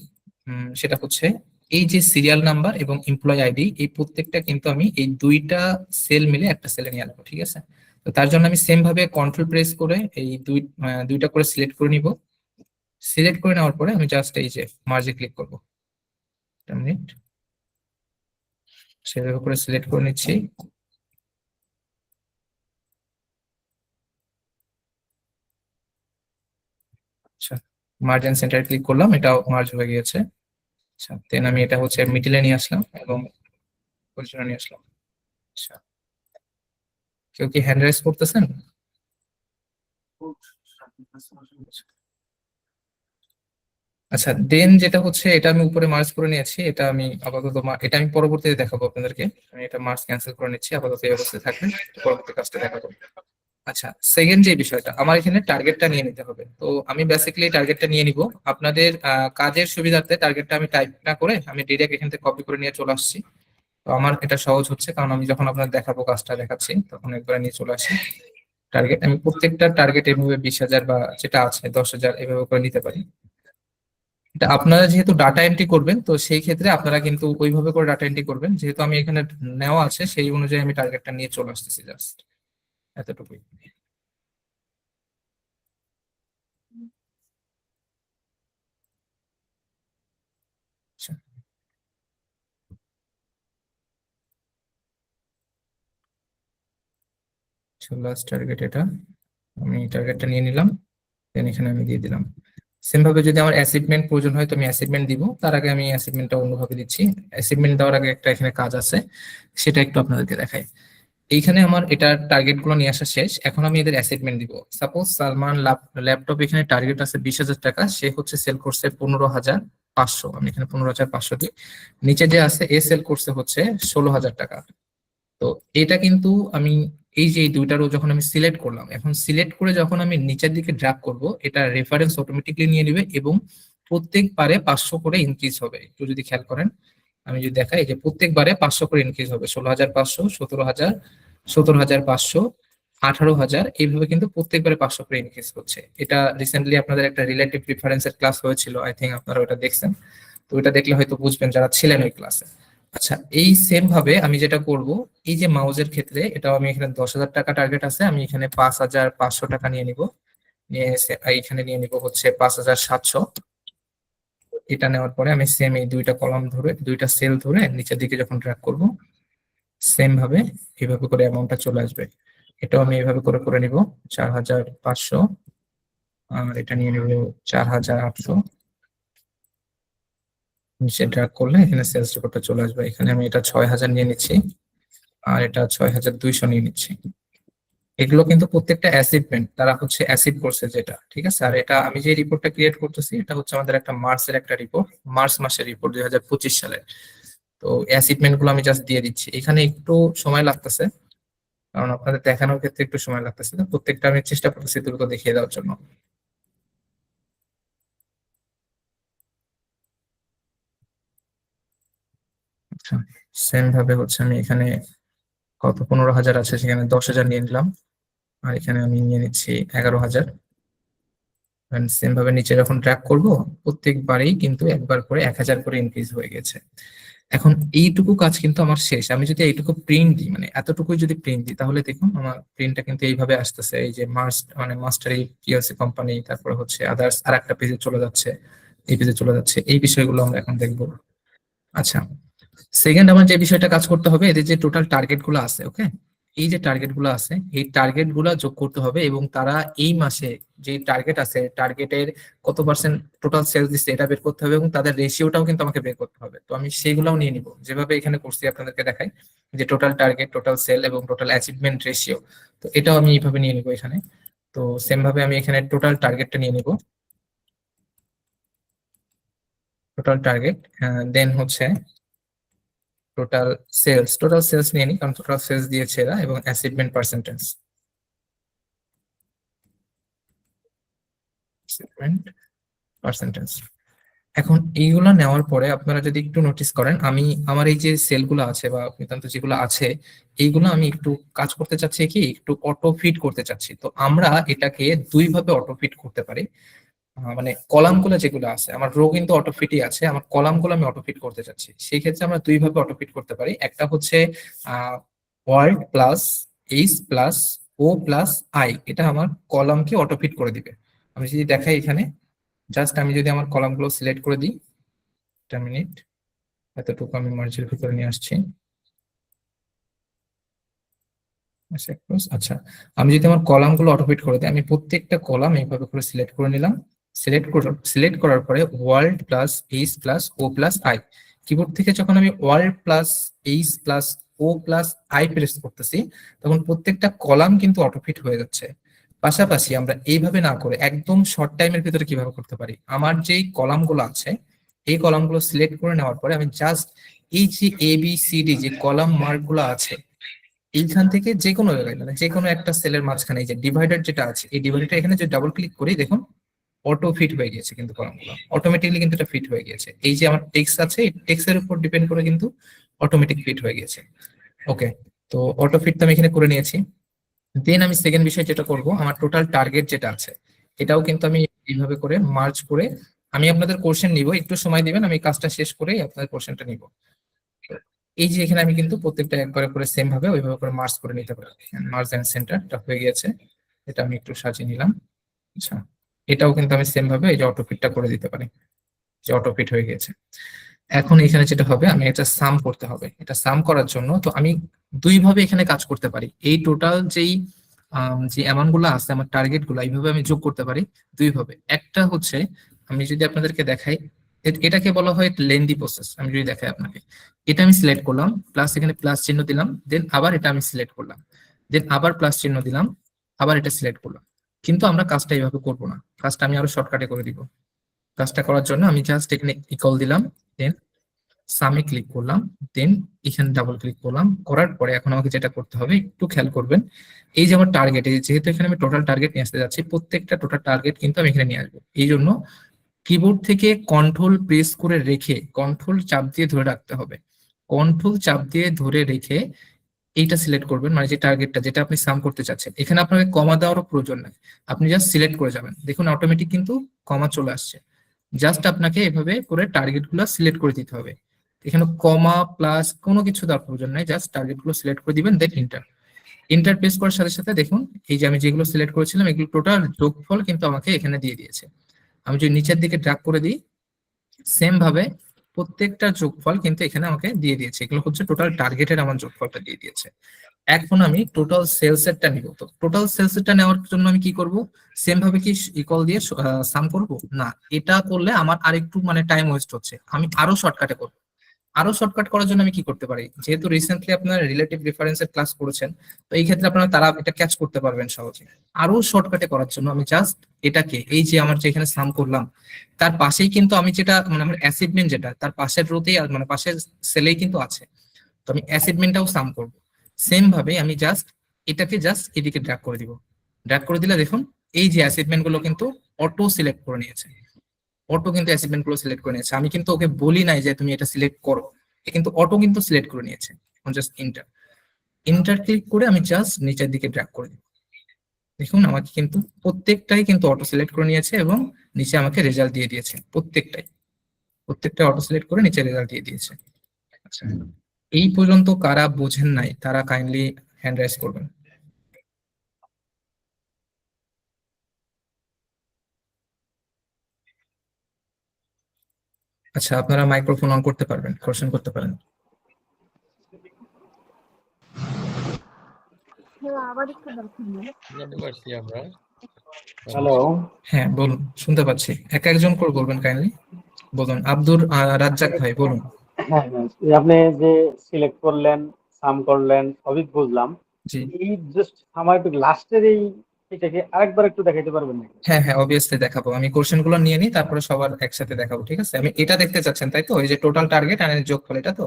সেটা হচ্ছে এই যে সিরিয়াল নাম্বার এবং এমপ্লয় আইডি এই প্রত্যেকটা কিন্তু আমি এই দুইটা সেল মিলে একটা সেলে নিয়ে আসবো। ঠিক আছে, তো তার জন্য আমি সেম ভাবে কন্ট্রোল প্রেস করে এই দুইটা করে সিলেক্ট করে নিব। সিলেক্ট করে নেওয়ার পরে আমি জাস্ট এই যে মার্জে ক্লিক করবো, একটা মিনিট, সেভাবে করে সিলেক্ট করে নিচ্ছি। আচ্ছা, মার্জ এন্ড সেন্টার ক্লিক করলাম, এটাও মার্জ হয়ে গিয়েছে। আচ্ছা, দেন আমি এটা হচ্ছে মিডিলে নিয়ে আসলাম এবং পজিশনে নিয়ে আসলাম। আচ্ছা, কেউ কি হ্যান্ড রাইজ করতেছেন? আচ্ছা, দেন যেটা হচ্ছে এটা আমি উপরে মার্জ করে নিয়েছি, এটা আমি আপাতত এটা আমি পরবর্তীতে দেখাবো আপনাদেরকে। আমি এটা মার্জ ক্যান্সেল করে নিচ্ছি, আপাতত এই অবস্থায় থাকবে, পরবর্তী কাজটা দেখাবো। আচ্ছা, সেকেন্ড যে বিষয়টা, আমার এখানে টার্গেটটা নিয়ে নিতে হবে। তো আমি বেসিক্যালি টার্গেটটা নিয়ে নিব। আপনাদের কাজের সুবিধার্থে টার্গেটটা আমি টাইপ না করে আমি ডিরেক্ট এখান থেকে কপি করে নিয়ে চলে আসছি। তো আমার এটা সহজ হচ্ছে, কারণ আমি যখন আপনার দেখাবো, কাজটা দেখাচ্ছি, তখন একবার নিয়ে চলে আসি টার্গেট। আমি প্রত্যেকটা টার্গেট এভাবে 20,000 বা যেটা আছে 10,000 এভাবে করে নিতে পারি। এটা আপনারা যেহেতু ডাটা এন্ট্রি করবেন, তো সেই ক্ষেত্রে আপনারা কিন্তু ওইভাবে করে ডাটা এন্ট্রি করবেন। যেহেতু আমি এখানে নেওয়া আছে, সেই অনুযায়ী আমি টার্গেটটা নিয়ে চলে আসতেছি, জাস্ট এতটুকুই। আচ্ছা, লাস্ট টার্গেট এটা, আমি টার্গেটটা নিয়ে নিলাম, দেন এখানে আমি দিয়ে দিলাম। সেম ভাবে যদি আমার অ্যাসাইনমেন্ট প্রয়োজন হয়, তো আমি অ্যাসাইনমেন্ট দিব। তার আগে আমি অ্যাসাইনমেন্টটা অন্যভাবে দিচ্ছি। অ্যাসাইনমেন্ট দেওয়ার আগে একটা এখানে কাজ আছে, সেটা একটু আপনাদেরকে দেখাই। এইখানে আমার এটার টার্গেট গুলো নিয়ে আসা শেষ। এখন আমি এদের অ্যাসাইনমেন্ট দিব। সাপোজ সালমান ল্যাপটপ এখানে টার্গেট আছে 20,000 টাকা, সে হচ্ছে সেল করছে 15,500। আমি এখানে 15,500 দিই। নিচে যে আছে এ সেল করছে হচ্ছে 16,000 টাকা। তো এটা কিন্তু আমি এই যে এই দুইটা রো যখন আমি সিলেক্ট করলাম, এখন সিলেক্ট করে যখন আমি নিচের দিকে ড্র্যাগ করব, এটা রেফারেন্স অটোমেটিকলি নিয়ে নেবে এবং প্রত্যেকবারে 500 করে ইনক্রিজ হবে। একটু যদি খেয়াল করেন, আমি যদি দেখাই, যে প্রত্যেকবারে 500 করে ইনক্রিজ হবে। 16,500, 17,000, 17,500, 18,000, এইভাবে কিন্তু প্রত্যেকবারে 500 করে ইনক্রিজ হচ্ছে। এটা রিসেন্টলি আপনাদের একটা রিলেটিভ প্রিফারেন্সের ক্লাস হয়েছিল, আই থিঙ্ক আপনারা ওটা দেখছেন। তো ওটা দেখলে হয়তো বুঝবেন যারা ছিলেন ওই ক্লাসে। আচ্ছা, এই সেম ভাবে আমি যেটা করব, এই যে মাউজের ক্ষেত্রে, এটাও আমি এখানে 10,000 টাকা টার্গেট আছে, আমি এখানে 5,500 টাকা নিয়ে নিব। নিয়ে এখানে নিয়ে নিব হচ্ছে 5,700। এটা নেওয়ার পরে আমি সেম এই দুইটা কলাম ধরে, দুইটা সেল ধরে নিচের দিকে যখন ড্র্যাগ করব, সেম ভাবে এইভাবে করে অ্যামাউন্টটা চলে আসবে। এটাও আমি এইভাবে করে করে নিব 4,500, আর এটা নিয়ে নিব 4,800। নিচে ড্র্যাগ করলে এখানে সেলস রেকর্ডটা চলে আসবে। এখানে আমি এটা 6,000 নিয়ে নিচ্ছি, আর এটা 6,200 নিয়ে নিচ্ছি। এগুলো কিন্তু প্রত্যেকটা অ্যাচিভমেন্ট, তারা হচ্ছে অ্যাচিভ করছে যেটা, ঠিক আছে। আর এটা আমি যে রিপোর্টটা ক্রিয়েট করতেছি, এটা হচ্ছে আমাদের একটা মার্চের একটা রিপোর্ট, মার্চ মাসের রিপোর্ট 2025 সালের। তো অ্যাচিভমেন্ট গুলো আমি জাস্ট দিয়ে দিচ্ছি। এখানে একটু সময় লাগতেছে, কারণ আপনাদের দেখানোর ক্ষেত্রে একটু সময় লাগতেছে। তো প্রত্যেকটা আমি চেষ্টা করতেছি দ্রুত দেখিয়ে দেওয়ার জন্য। আচ্ছা, সেম ভাবে হচ্ছে আমি এখানে কত 15,000 আছে, সেখানে 10,000 নিয়ে নিলাম, আর এখানে আমি নিয়ে নিচ্ছি 11,000। সেম ভাবে নিচে যখন ট্র্যাক করব, প্রত্যেকবারেই কিন্তু একবার করে 1,000 করে ইনক্রিজ হয়ে গেছে। এখন এইটুকু কাজ কিন্তু আমার শেষ। আমি যদি এইটুকু প্রিন্ট দিই, মানে এতটুকুই যদি প্রিন্ট দিই, তাহলে দেখুন আমার প্রিন্টটা কিন্তু এইভাবে আসতেছে। এই যে মার্চ মানে মাস্টারি পিএলসি কোম্পানি, তারপরে হচ্ছে আদার্স আর একটা পেজে চলে যাচ্ছে, এই পেজে চলে যাচ্ছে। এই বিষয়গুলো আমরা এখন দেখবো। আচ্ছা, সেকেন্ড আমার যে বিষয়টা কাজ করতে হবে, এদের যে টোটাল টার্গেট গুলো আছে, ওকে, এই যে টার্গেট গুলো আছে, এই টার্গেট গুলা যোগ করতে হবে এবং তারা এই মাসে যে টার্গেট আছে, টার্গেটের কত পার্সেন্ট টোটাল সেলস দিচ্ছে এটা বের করতে হবে এবং তাদের রেশিওটাও কিন্তু আমাকে বের করতে হবে। তো আমি সেগুলাও নিয়ে নিব, যেভাবে এখানে করছি আপনাদেরকে দেখাই, যে টোটাল টার্গেট, টোটাল সেল এবং টোটাল অ্যাচিভমেন্ট রেশিও। তো এটাও আমি এইভাবে নিয়ে নিব এখানে। তো সেম ভাবে আমি এখানে টোটাল টার্গেটটা নিয়ে নিব, টোটাল টার্গেট, দেন হচ্ছে টোটাল সেলস নিয়ে নিই, কারণ টোটাল সেলস দিয়েছে এরা, এবং অ্যাচিভমেন্ট পার্সেন্টেজ, অ্যাচিভমেন্ট পার্সেন্টেজ। এখন এইগুলো নেওয়ার পরে আপনারা যদি একটু নোটিস করেন, আমি আমার এই যে সেলগুলো আছে বা নিতান্ত যেগুলো আছে, এইগুলো আমি একটু কাজ করতে চাচ্ছি, কি একটু অটো ফিট করতে চাচ্ছি। তো আমরা এটাকে দুই ভাবে অটো ফিট করতে পারি। মানে কলাম গুলো যেগুলো আছে, আমার রো কিন্তু অটো ফিটই আছে, আমার কলাম গুলো আমি অটো ফিট করতে চাচ্ছি। সেই ক্ষেত্রে আমরা দুই ভাবে অটো ফিট করতে পারি। একটা হচ্ছে word plus H plus O plus I, এটা আমার কলামকে অটো ফিট করে দিবে। আমি যদি দেখাই এখানে, জাস্ট আমি যদি আমার কলাম গুলো সিলেক্ট করে দিই, একটা মিনিট, এতটুকু আমি মার্জের ভিতরে নিয়ে আসছি। আচ্ছা, আমি যদি আমার কলাম গুলো অটোফিট করে দিই, আমি প্রত্যেকটা কলাম এইভাবে করে সিলেক্ট করে নিলাম। সিলেক্ট করার পরে world plus H plus O plus I, keyboard থেকে যখন আমি world plus H plus O plus I press করতেছি, তখন প্রত্যেকটা কলাম কিন্তু অটোফিট হয়ে যাচ্ছে। পাশাপাশি আমরা এইভাবে না করে একদম শর্ট টাইমের ভিতরে কিভাবে করতে পারি, আমার যেই কলাম গুলো আছে, এই কলাম গুলো সিলেক্ট করে নেওয়ার পরে আমি জাস্ট এই যে এ বি সি ডি যে কলাম মার্ক গুলো আছে, এইখান থেকে যে কোনো জায়গায় মানে যে কোনো একটা সেলের মাঝখানে এই যে ডিভাইডার যেটা আছে এই ডিভাইডারটা এখানে যে ডাবল ক্লিক করি দেখুন অটো ফিট হয়ে গিয়েছে কিন্তু কলামগুলো অটোমেটিকলি কিন্তু এটা ফিট হয়ে গিয়েছে। এই যে আমার টেক্সট আছে এই টেক্সটের উপর ডিপেন্ড করে কিন্তু অটোমেটিক ফিট হয়ে গিয়েছে। ওকে, তো অটো ফিট তো আমি এখানে করে নিয়েছি। দেন আমি সেকেন্ড বিষয় যেটা করব, আমার টোটাল টার্গেট যেটা আছে এটাও কিন্তু আমি এইভাবে করে মার্জ করে আমি আপনাদের কোশ্চেন নিব, একটু সময় দিবেন, আমি কাজটা শেষ করেই আপনাদের কোশ্চেনটা নিব। এই যে এখানে আমি কিন্তু প্রত্যেকটা একবারে করে সেম ভাবে ওইভাবে করে মার্জ করে নিতে পারি। মার্জ এন্ড সেন্টারটা হয়ে গিয়েছে, এটা আমি একটু সাজিয়ে নিলাম। আচ্ছা, এটাও কিন্তু আমি সেম ভাবে এই যে অটো ফিটটা করে দিতে পারি, যে অটো ফিট হয়ে গিয়েছে। এখন এখানে যেটা হবে আমি এটা সাম করতে হবে, এটা সাম করার জন্য তো আমি দুই ভাবে এখানে কাজ করতে পারি। এই টোটাল যেই যে অ্যামাউন্ট গুলো আছে আমার টার্গেট গুলো এইভাবে আমি যোগ করতে পারি দুই ভাবে। একটা হচ্ছে আমি যদি আপনাদেরকে দেখাই এটাকে বলা হয় লেন্দি প্রসেস। আমি যদি দেখাই আপনাকে, এটা আমি সিলেক্ট করলাম, প্লাস এখানে প্লাস চিহ্ন দিলাম, দেন আবার এটা আমি সিলেক্ট করলাম, দেন আবার প্লাস চিহ্ন দিলাম, আবার এটা সিলেক্ট করলাম। কিন্তু আমরা কাজটা এইভাবে করবো না, কাজটা আমি আরো শর্টকাটে করে দিব। কাজটা করার জন্য আমি জাস্ট এখানে ইকুয়াল দিলাম, দেন সামে ক্লিক করলাম, দেন এখানে ডাবল ক্লিক করলাম, করার পরে এখন আমাকে যেটা করতে হবে একটু খেয়াল করবেন। এই যে আমার টার্গেট, যেহেতু এখানে আমি টোটাল টার্গেট নিয়ে আসতে যাচ্ছি, প্রত্যেকটা টোটাল টার্গেট কিন্তু আমি এখানে নিয়ে আসবো। এই জন্য কিবোর্ড থেকে কন্ট্রোল প্রেস করে রেখে কন্ট্রোল চাপ দিয়ে ধরে রাখতে হবে। কন্ট্রোল চাপ দিয়ে ধরে রেখে এইটা সিলেক্ট করবেন, মানে যে টার্গেটটা যেটা আপনি সাম করতে চাচ্ছেন। এখানে আপনাকে কমা দেওয়ারও প্রয়োজন নাই, আপনি জাস্ট সিলেক্ট করে যাবেন, দেখুন অটোমেটিক কিন্তু কমা চলে আসছে। জাস্ট আপনাকে এভাবে করে টার্গেট গুলো সিলেক্ট করে দিতে হবে, এখানে কমা প্লাস কোনো কিছু দেওয়ার প্রয়োজন নাই, জাস্ট টার্গেট গুলো সিলেক্ট করে দিবেন, দেন ইন্টার। ইন্টার প্রেস করার সাথে সাথে দেখুন এই যে আমি যেগুলো সিলেক্ট করেছিলাম এগুলো টোটাল যোগফল কিন্তু আমাকে এখানে দিয়ে দিয়েছে। আমি যদি নিচের দিকে ড্র্যাগ করে দিই সেম ভাবে প্রত্যেকটা যোগফল কিন্তু এখানে আমাকে দিয়ে দিয়েছে, এগুলো হচ্ছে টোটাল টার্গেটের আমার যোগফলটা দিয়ে দিয়েছে। এখন আমি টোটাল সেলস এরটা নিব, তো টোটাল সেলস এরটা নেওয়ার জন্য আমি কি করব, সেম ভাবে কি ইকুয়াল দিয়ে সাম করব না, এটা করলে আমার আরেকটু মানে টাইম ওয়েস্ট হচ্ছে, আমি আরো শর্টকাটে করব। আরো শর্টকাট করার জন্য আমি কি করতে পারি, যেহেতু রিসেন্টলি আপনার রিলেটিভ রেফারেন্সের ক্লাস করেছেন তো এই ক্ষেত্রে আপনারা তারা এটা ক্যাচ করতে পারবেন সহজে। আরো শর্টকাটে করার জন্য আমি জাস্ট এটাকে এই যে আমার যেখানে সাম করলাম তার পাশেই কিন্তু আমি যেটা মানে আমার অ্যাসাইনমেন্ট যেটা তার পাশের রোতেই মানে পাশের সেলেই কিন্তু আছে, তো আমি অ্যাসাইনমেন্টটাও সাম করব। সেম ভাবে আমি জাস্ট এটাকে জাস্ট এদিকে ড্র্যাগ করে দিব, ড্র্যাগ করে দিলে দেখুন এই যে অ্যাসাইনমেন্ট গুলো কিন্তু অটো সিলেক্ট করে নিয়েছে, অটো কিন্তু অ্যাসাইনমেন্ট গুলো সিলেক্ট করে নিয়েছে। আমি কিন্তু ওকে বলি নাই যে তুমি এটা সিলেক্ট করো, কিন্তু অটো কিন্তু সিলেক্ট করে নিয়েছে। এখন জাস্ট ইন্টার, ইন্টার ক্লিক করে আমি জাস্ট নিচের দিকে ড্র্যাগ করে দিব, দেখুন আমাকে কিন্তু প্রত্যেকটাই কিন্তু অটো সিলেক্ট করে নিয়েছে এবং নিচে আমাকে রেজাল্ট দিয়ে দিয়েছে। প্রত্যেকটা অটো সিলেক্ট করে নিচে রেজাল্ট দিয়ে দিয়েছে। আচ্ছা, এই পর্যন্ত কারা বোঝেন নাই তারা কাইন্ডলি হ্যান্ড রাইজ করবেন। আচ্ছা, আপনারা মাইক্রোফোন অন করতে পারবেন, কোশ্চেন করতে পারেন। হ্যালো, হ্যাঁ বলুন, শুনতে পাচ্ছি, এক একজন করে বলবেন কাইন্ডলি। বলুন আব্দুর রাজ্জাক ভাই বলুন। হ্যাঁ হ্যাঁ, এই আপনি যে সিলেক্ট করলেন, সাম করলেন, সবই বুঝলাম। জি এই জাস্ট আমার একটু লাস্টের এই এটাকে আরেকবার একটু দেখাইতে পারবেন নাকি? হ্যাঁ হ্যাঁ অবভিয়াসলি দেখাবো, আমি কোশ্চেন গুলো নিয়ে নিই তারপরে সবার একসাথে দেখাবো, ঠিক আছে? আমি এটা দেখতে চাচ্ছেন তাই তো, ওই যে টোটাল টার্গেট আর এর যোগফল এটা তো?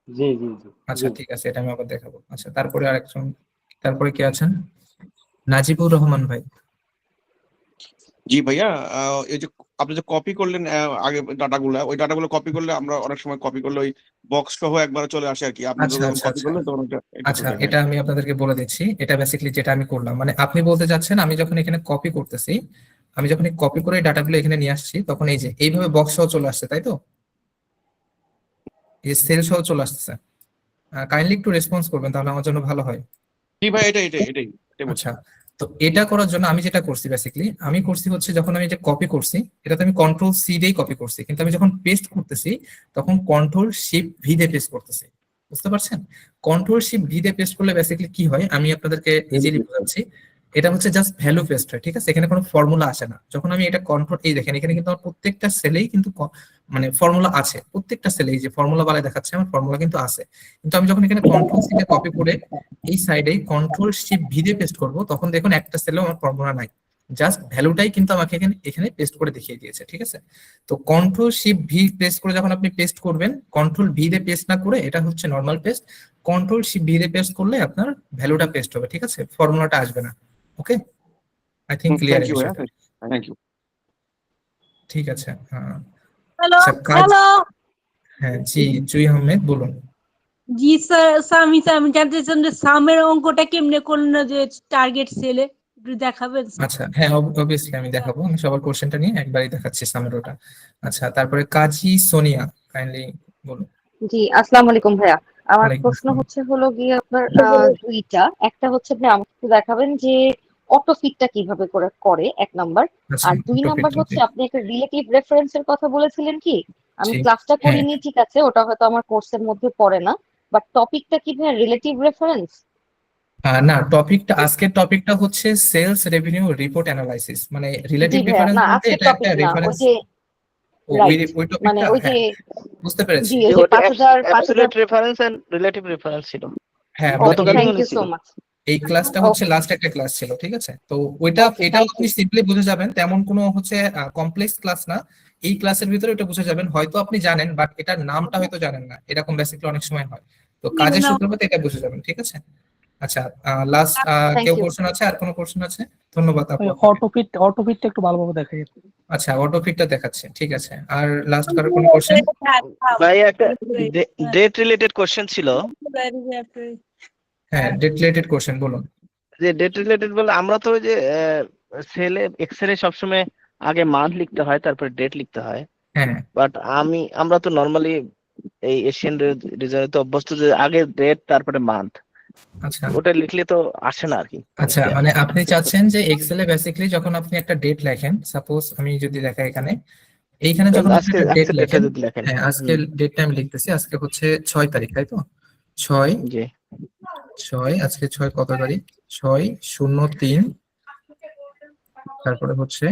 জি জি জি আচ্ছা জি। ঠিক আছে, এটা আমি আবার দেখাবো। আচ্ছা তারপরে আরেকজন, তারপরে কে আছেন? নাজিবুর রহমান ভাই। জি ভাইয়া, এই যে আপনি যে কপি করলেন আগে ডাটাগুলো, ওই ডাটাগুলো কপি করলে আমরা অনেক সময় কপি করলে ওই বক্স সহ একবার চলে আসে আর কি। আপনি আচ্ছা যখন আচ্ছা কপি আচ্ছা করলেন তখন এটা আচ্ছা, চলে যায়। এটা আমি আপনাদেরকে বলে দিচ্ছি। এটা বেসিক্যালি যেটা আমি করলাম, মানে আপনি বলতে চাচ্ছেন আমি যখন এখানে কপি করতেছি, আমি যখন কপি করে ডাটাগুলো এখানে নিয়ে আসছি তখন এই যে এইভাবে বক্স সহ চলে আসছে তাই তো, এই সেল সহ চলে আসছে। কাইন্ডলি একটু রেসপন্স করবেন তাহলে আমার জন্য ভালো হয়। জি ভাই, এটাই বলছি। আচ্ছা, তো এটা করার জন্য আমি যেটা করছি বেসিক্যালি আমি করছি হচ্ছে যখন আমি যে কপি করছি এটাতে আমি কন্ট্রোল সি দিয়েই কপি করছি, কিন্তু আমি যখন পেস্ট করতেছি তখন কন্ট্রোল শিফট ভি দিয়ে পেস্ট করতেছি, বুঝতে পারছেন? কন্ট্রোল শিফট ভি দিয়ে পেস্ট করলে বেসিক্যালি কি হয় আমি আপনাদেরকে ইজিলি বোঝাচ্ছি। এটা হচ্ছে জাস্ট ভ্যালু পেস্ট হয়, ঠিক আছে? এখানে কোনো ফর্মুলা আসে না। যখন আমি এটা কন্ট্রোল এই দেখেন এখানে কিন্তু আমার প্রত্যেকটা সেলেই কিন্তু মানে ফর্মুলা আছে, প্রত্যেকটা সেলেই যে ফর্মুলা বালাই দেখাচ্ছে আমার ফর্মুলা কিন্তু আছে। কিন্তু আমি যখন এখানে কন্ট্রোল সি দিয়ে কপি করে এই সাইডে কন্ট্রোল শিফট ভি দিয়ে পেস্ট করব তখন দেখুন একটা সেলেও আমার ফর্মুলা নাই, জাস্ট ভ্যালুটাই কিন্তু আমাকে এখানে পেস্ট করে দেখিয়ে দিয়েছে, ঠিক আছে? তো কন্ট্রোল শিফট ভি প্রেস করে যখন আপনি পেস্ট করবেন, কন্ট্রোল ভি দিয়ে পেস্ট না করে এটা হচ্ছে নর্মাল পেস্ট, কন্ট্রোল বি তে পেস্ট করলে আপনার ভ্যালুটা পেস্ট হবে, ঠিক আছে, ফর্মুলাটা আসবে না। Okay, I think clear thank এই ইউ ভাইয়া, বিষয়টা। Thank you. ঠিক আছে, হ্যাঁ। হ্যালো আচ্ছা, কাজ, হ্যালো হ্যাঁ জি, জুই আহমেদ বলুন। জি স্যার, আমি জানতে চাচ্ছিলাম যে সামের অঙ্কটা কেমনে করলেন যে টার্গেট সেলে একটু দেখাবেন স্যার? আচ্ছা, হ্যাঁ অবভিয়াসলি আমি দেখাবো, আমি সবার কোশ্চেনটা নিয়ে একবারই দেখাচ্ছি সামেরোটা। আচ্ছা, তারপরে কাজী সোনিয়া, কাইন্ডলি বলুন। জি, আসসালামু আলাইকুম ভাইয়া। আমার ওয়ালাইকুম প্রশ্ন আসসালাম। হচ্ছে হলো গিয়ে আপনার দুইটা। একটা হচ্ছে আপনি আমাকে একটু দেখাবেন যে অটো ফিটটা কিভাবে করে এক নাম্বার। আচ্ছা, আর দুই নাম্বার টপিকটা হচ্ছে আপনি একটা রিলেটিভ রেফারেন্সের কথা বলেছিলেন কি? আমি জি, ক্লাসটা হ্যাঁ। করিনি, ঠিক আছে, ওটা হয়তো আমার কোর্সের মধ্যে পড়ে না, বাট টপিকটা কি ভাইয়া রিলেটিভ রেফারেন্স? না, টপিকটা, আজকের টপিকটা হচ্ছে সেলস রেভিনিউ রিপোর্ট অ্যানালাইসিস, মানে জি রিলেটিভ ভাইয়া, রেফারেন্স না বলতে আজকের এটা একটা টপিক না, ওই রেফারেন্স। যে ওই রাইট, ওই মানে টপিকটা, ওই যে হ্যাঁ বুঝতে পেরেছি। জি, ওই যে 5000 absolute reference and relative reference ছিল। হ্যাঁ, ওকে, গতকালই থ্যাংক মনে ইউ ছিল। So much. এই ক্লাসটা হচ্ছে ওকে লাস্ট একটা ক্লাস ছিল, ঠিক আছে, তো ওইটা ওকে, এটাও থ্যাংক আপনি ইউ। সিম্পলি বুঝে যাবেন, তেমন কোনো হচ্ছে কমপ্লেক্স ক্লাস না। এই ক্লাসের ভিতরে এটা বুঝে যাবেন, হয়তো আপনি জানেন বাট এটার নামটা হয়তো জানেন না, এরকম বেসিক্যালি অনেক সময় হয়। তো কাজের সূত্রপাত এটা বুঝে যাবেন, ঠিক আছে। আচ্ছা, লাস্ট থ্যাংক কেউ ইউ। কোশ্চেন আছে? আর কোনো কোশ্চেন আছে? ধন্যবাদ আপু। অটোফিটটা একটু ভালোভাবে দেখাই। আচ্ছা, অটোফিটটা দেখাচ্ছে, ঠিক আছে। আর লাস্ট কারো কোনো কোশ্চেন? ভাই একটা ডেট রিলেটেড কোশ্চেন ছিল। হ্যাঁ, ডেট রিলেটেড কোশ্চেন বলুন। যে ডেট রিলেটেড বলে আমরা তো ওই যে সেলে এক্সেলে সবসময় আগে মান্থ লিখতে হয় তারপরে ডেট লিখতে হয়, হ্যাঁ, বাট আমরা তো নরমালি এই এশিয়ান রিজনে তো অভ্যস্ত যে আগে ডেট তারপরে মান্থ, আচ্ছা ওটা লিখলে তো আসে না আর কি। আচ্ছা, মানে আপনি চাচ্ছেন যে এক্সেলে বেসিক্যালি যখন আপনি একটা ডেট লেখেন, সাপোজ আমি যদি দেখাই এখানে, এইখানে যখন আপনি আজকে একটা ডেট ডেটটা লেখেন, যদি লেখেন। হ্যাঁ আজকে ডেটটা আমি লিখতেছি, আজকে হচ্ছে 6 তারিখ, তাই তো? 6 জি 6 আজকে 6 কত তারিখ? 6/03, তারপরে হচ্ছে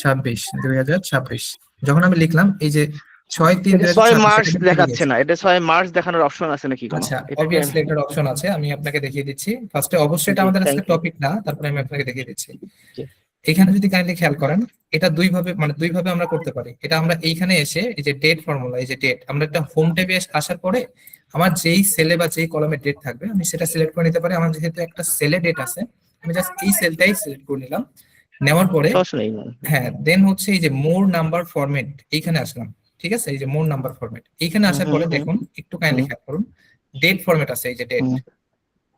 26/2026। যখন আমি লিখলাম এই যে 6 মার্চ 6/3/2026 দেখাচ্ছে না, এটা 6 মার্চ দেখানোর অপশন আছে নাকি কোনো? আচ্ছা, এটা কি অবভিয়াসলি এটার অপশন আছে, আমি আপনাকে দেখিয়ে দিচ্ছি। ফার্স্টে অবশ্যই এটা জি আমাদের আজকে থ্যাংক ইউ। টপিক না, তারপরে আমি আপনাকে দেখিয়ে দিচ্ছি। জি এখানে যদি কাইন্ডলি খেয়াল করেন, এটা দুইভাবে আমরা করতে পারি। এটা আমরা এইখানে এসে এই যে ডেট ফর্মুলা, এই যে ডেট, আমরা একটা হোম ট্যাবে আসার পরে আমার যেই সেলে বা যেই কলামে ডেট থাকবে আমি সেটা সিলেক্ট করে নিতে পারি। আমার যেহেতু একটা সেলে ডেট আছে, আমি জাস্ট এই সেলটাই সিলেক্ট করে নিলাম। নেওয়ার পরে সমস্যা নেই। হ্যাঁ, দেন হচ্ছে এই যে মোর নাম্বার ফরম্যাট, এইখানে আসলাম, ঠিক আছে। এই যে মোর নাম্বার ফরম্যাট, এইখানে আসার পরে দেখুন, একটু কাইন্ডলি খেয়াল করুন, ডেট ফরম্যাট আছে, এই যে ডেট।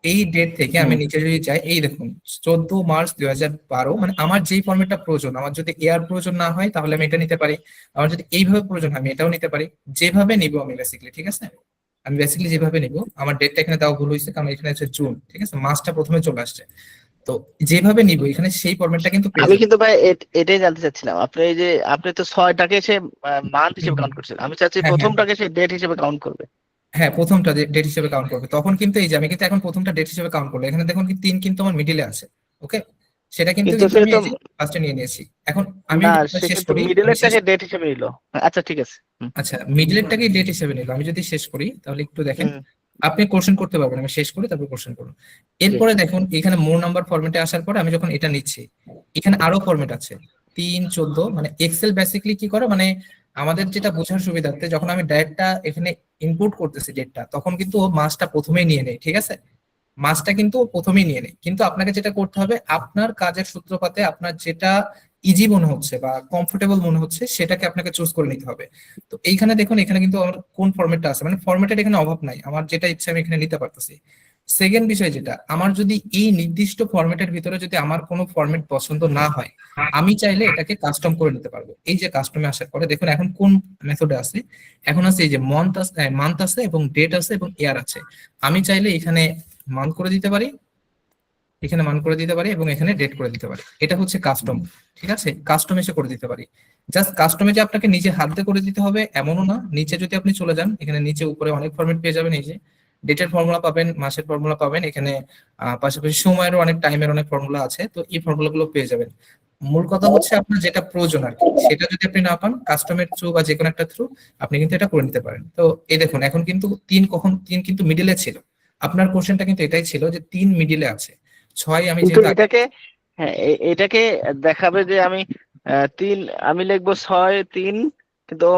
এই ডেট থেকে আমি নিচে যদি যাই, এই দেখুন 14 মার্চ 2012, মানে আমার যেই ফরম্যাটটা প্রয়োজন, আমার যদি এয়ার প্রয়োজন না হয় তাহলে আমি এটা নিতে পারি, আমার যদি এইভাবে প্রয়োজন হয় আমি এটাও নিতে পারি, যেভাবে নিব আমি বেসিক্যালি, ঠিক আছে। আমি বেসিক্যালি যেভাবে নিব, আমার ডেটটা এখানে দেওয়া ভুল হয়েছে কারণ এখানে হচ্ছে জুন, ঠিক আছে, মাসটা প্রথমে চলে আসছে। তো যেভাবে নিব এখানে সেই ফরম্যাটটা কিন্তু পেয়ে আমি যাবেন। কিন্তু ভাই এটাই জানতে চাচ্ছিলাম, আপনি এই যে আপনি তো 6টাকে সে মান্থ হিসেবে কাউন্ট করছেন, আমি চাচ্ছি হ্যাঁ, হ্যাঁ, প্রথমটাকে সে ডেট হিসেবে কাউন্ট করবে। হ্যাঁ, প্রথমটা ডেট হিসেবে কাউন্ট করবে। তখন কিন্তু এই যে আমি কিন্তু এখন প্রথমটা ডেট হিসেবে কাউন্ট করবো, এখানে দেখুন কি 3 কিন্তু আমার মিডিলে আছে। ওকে, সেটা কিন্তু কিন্তু সে আমি তো এই যে ফার্স্টে নিয়ে নিয়েছি। এখন আমি না, যদি সে শেষ কিন্তু করি, মিডলেরটাকে ডেট হিসেবে নিল। আচ্ছা ঠিক আছে। আচ্ছা মিডলেরটাকে ডেট হিসেবে নিলাম, আমি যদি শেষ করি তাহলে একটু দেখেন, হুম, আপনি কোশ্চেন করতে পারবেন, আমি শেষ করি তারপর কোশ্চেন করুন। এরপরে দেখুন এখানে মোর নাম্বার ফরম্যাটে আসার পরে আমি যখন এটা নিচ্ছি, এখানে আরো ফরম্যাট আছে 3, 14, মানে এক্সেল বেসিক্যালি কি করে, মানে আমাদের যেটা বোঝার সুবিধার্থে যখন আমি ডাইরেক্টটা এখানে ইনপুট করতেছি ডেটটা, তখন কিন্তু ও মাসটা প্রথমেই নিয়ে নেয়, ঠিক আছে, মাসটা কিন্তু ও প্রথমেই নিয়ে নেয়। কিন্তু আপনাকে যেটা করতে হবে, আপনার কাজের সূত্রপাতে আপনার যেটা ইজি মনে হচ্ছে বা কমফোর্টেবল মনে হচ্ছে সেটাকে আপনাকে চুজ করে নিতে হবে। তো এইখানে দেখুন, এখানে কিন্তু আমার কোন ফরম্যাটটা আছে, মানে ফরম্যাটের এখানে অভাব নাই, আমার যেটা ইচ্ছা আমি এখানে নিতে পারতেছি। সেকেন্ড বিষয় যেটা, আমার যদি এই নির্দিষ্ট ফরম্যাটের ভিতরে যদি আমার কোনো ফরম্যাট পছন্দ না হয়, আমি চাইলে এটাকে কাস্টম করে নিতে পারবো। এই যে কাস্টমে আসার পরে দেখুন এখন কোন মেথডে আছে, এখন আছে এই যে মান্থ আছে এবং ডেট আছে এবং ইয়ার আছে। আমি চাইলে এখানে মান্থ করে দিতে পারি, এখানে মান করে দিতে পারি এবং এখানে ডেট করে দিতে পারি। এটা হচ্ছে কাস্টম, ঠিক আছে, কাস্টম এসে করে দিতে পারি। জাস্ট কাস্টমে যে আপনাকে নিজে হাত দিয়ে করে দিতে হবে এমনও না। নিচে যদি আপনি চলে যান, এখানে নিচে উপরে অনেক ফরম্যাট পেয়ে যাবেন। এই যে ডেটের ফর্মুলা পাবেন, মাসের ফর্মুলা পাবেন, এখানে পাশাপাশি সময়েরও অনেক টাইমের অনেক ফর্মুলা আছে, তো এই ফর্মুলা গুলো পেয়ে যাবেন। মূল কথা হচ্ছে আপনার যেটা প্রয়োজন আর কি, সেটা যদি আপনি না পান কাস্টমের থ্রু বা যে কোনো একটা থ্রু আপনি কিন্তু এটা করে নিতে পারেন। তো এই দেখুন এখন কিন্তু 3 কিন্তু মিডিলে ছিল, আপনার কোশ্চেনটা কিন্তু এটাই ছিল যে 3 মিডিলে আছে। 6 আমি কিন্তু যেহেতু এটাকে হ্যাঁ এটাকে দেখাবে যে আমি 3 আমি লিখবো 6/3 কিন্তু